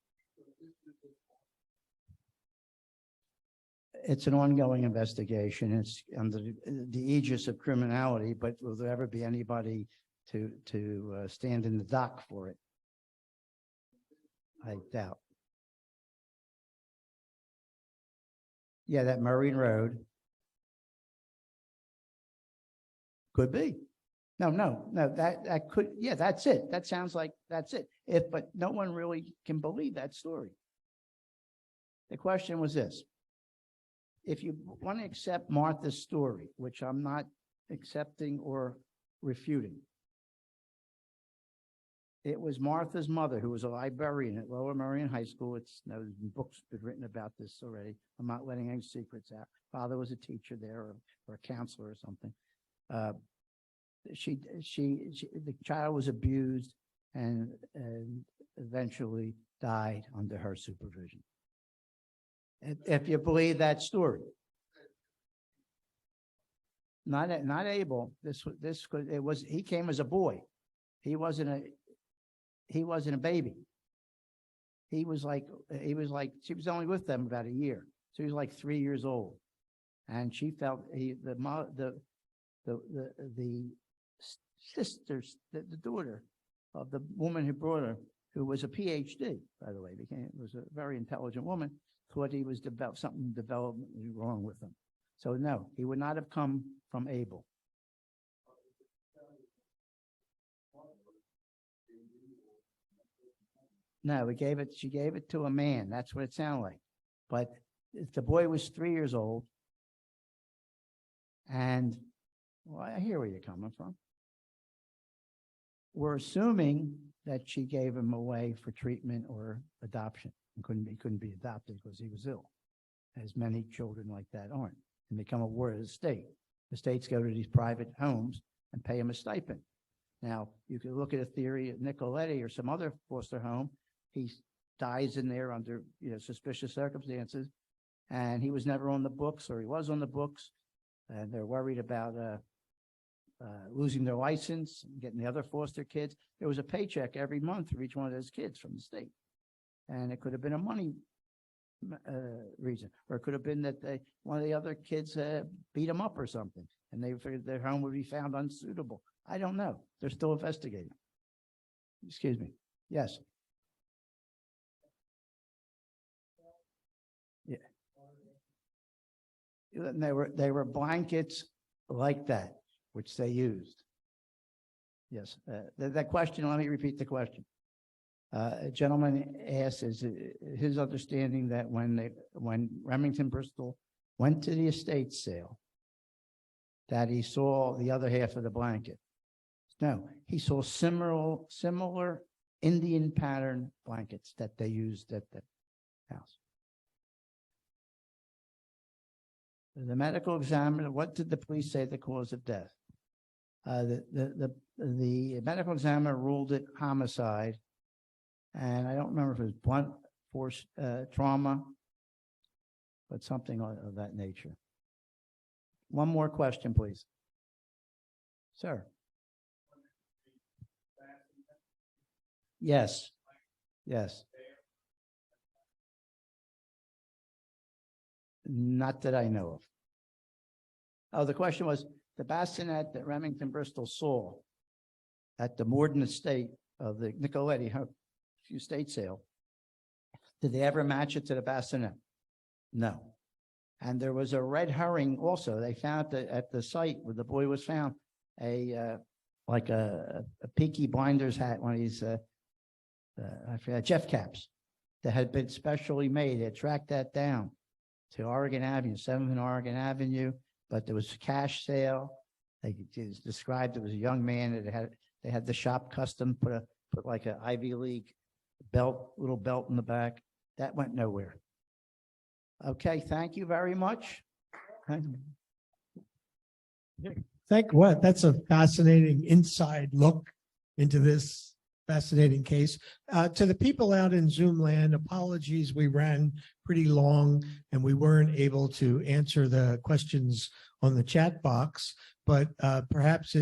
It's an ongoing investigation. It's under the aegis of criminality, but will there ever be anybody to stand in the dock for it? I doubt. Yeah, that Marine Road. Could be. No, that could, yeah, that's it. That sounds like that's it. But no one really can believe that story. The question was this: if you want to accept Martha's story, which I'm not accepting or refuting, it was Martha's mother, who was a librarian at Lower Merion High School. There's books been written about this already. I'm not letting any secrets out. Father was a teacher there, or a counselor or something. The child was abused and eventually died under her supervision. If you believe that story. Not able. He came as a boy. He wasn't a baby. She was only with them about a year. So he was like 3 years old. And she felt the daughter of the woman who brought her, who was a PhD, by the way, was a very intelligent woman, thought he was something developmentally wrong with him. So no, he would not have come from Abel. No, she gave it to a man. That's what it sounded like. But if the boy was 3 years old, and well, I hear where you're coming from. We're assuming that she gave him away for treatment or adoption. He couldn't be adopted because he was ill, as many children like that aren't, and become a ward of the state. The states go to these private homes and pay him a stipend. Now, you could look at a theory of Nicoletti or some other foster home. He dies in there under suspicious circumstances, and he was never on the books, or he was on the books, and they're worried about losing their license, getting the other foster kids. There was a paycheck every month for each one of those kids from the state. And it could have been a money reason, or it could have been that one of the other kids beat them up or something, and they figured their home would be found unsuitable. I don't know. They're still investigating. Excuse me. Yes. Yeah. They were blankets like that, which they used. Yes. That question, let me repeat the question. A gentleman asked, is his understanding that when Remington Bristol went to the estate sale, that he saw the other half of the blanket? No, he saw similar Indian pattern blankets that they used at the house. The medical examiner, what did the police say the cause of death? The medical examiner ruled it homicide, and I don't remember if it was blunt force trauma, but something of that nature. One more question, please. Sir. Yes, yes. Not that I know of. Oh, the question was the bassinet that Remington Bristol saw at the Morden estate of the Nicoletti estate sale. Did they ever match it to the bassinet? No. And there was a red herring also. They found at the site where the boy was found like a Peaky Blinders hat, one of these I forgot, Jeff caps that had been specially made. They tracked that down to Oregon Avenue, 7th and Oregon Avenue, but there was a cash sale. They described it was a young man that they had the shop custom put like an Ivy League belt, little belt in the back. That went nowhere. Okay, thank you very much. That's a fascinating inside look into this fascinating case. To the people out in Zoom land, apologies, we ran pretty long and we weren't able to answer the questions on the chat box, but perhaps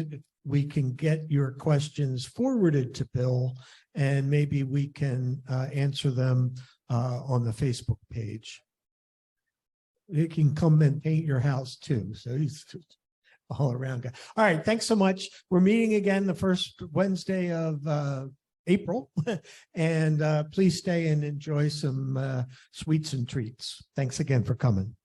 we can get your questions forwarded to Bill and maybe we can answer them on the Facebook page. You can come and paint your house too. So he's all around guy. All right. Thanks so much. We're meeting again the first Wednesday of April. And please stay and enjoy some sweets and treats. Thanks again for coming.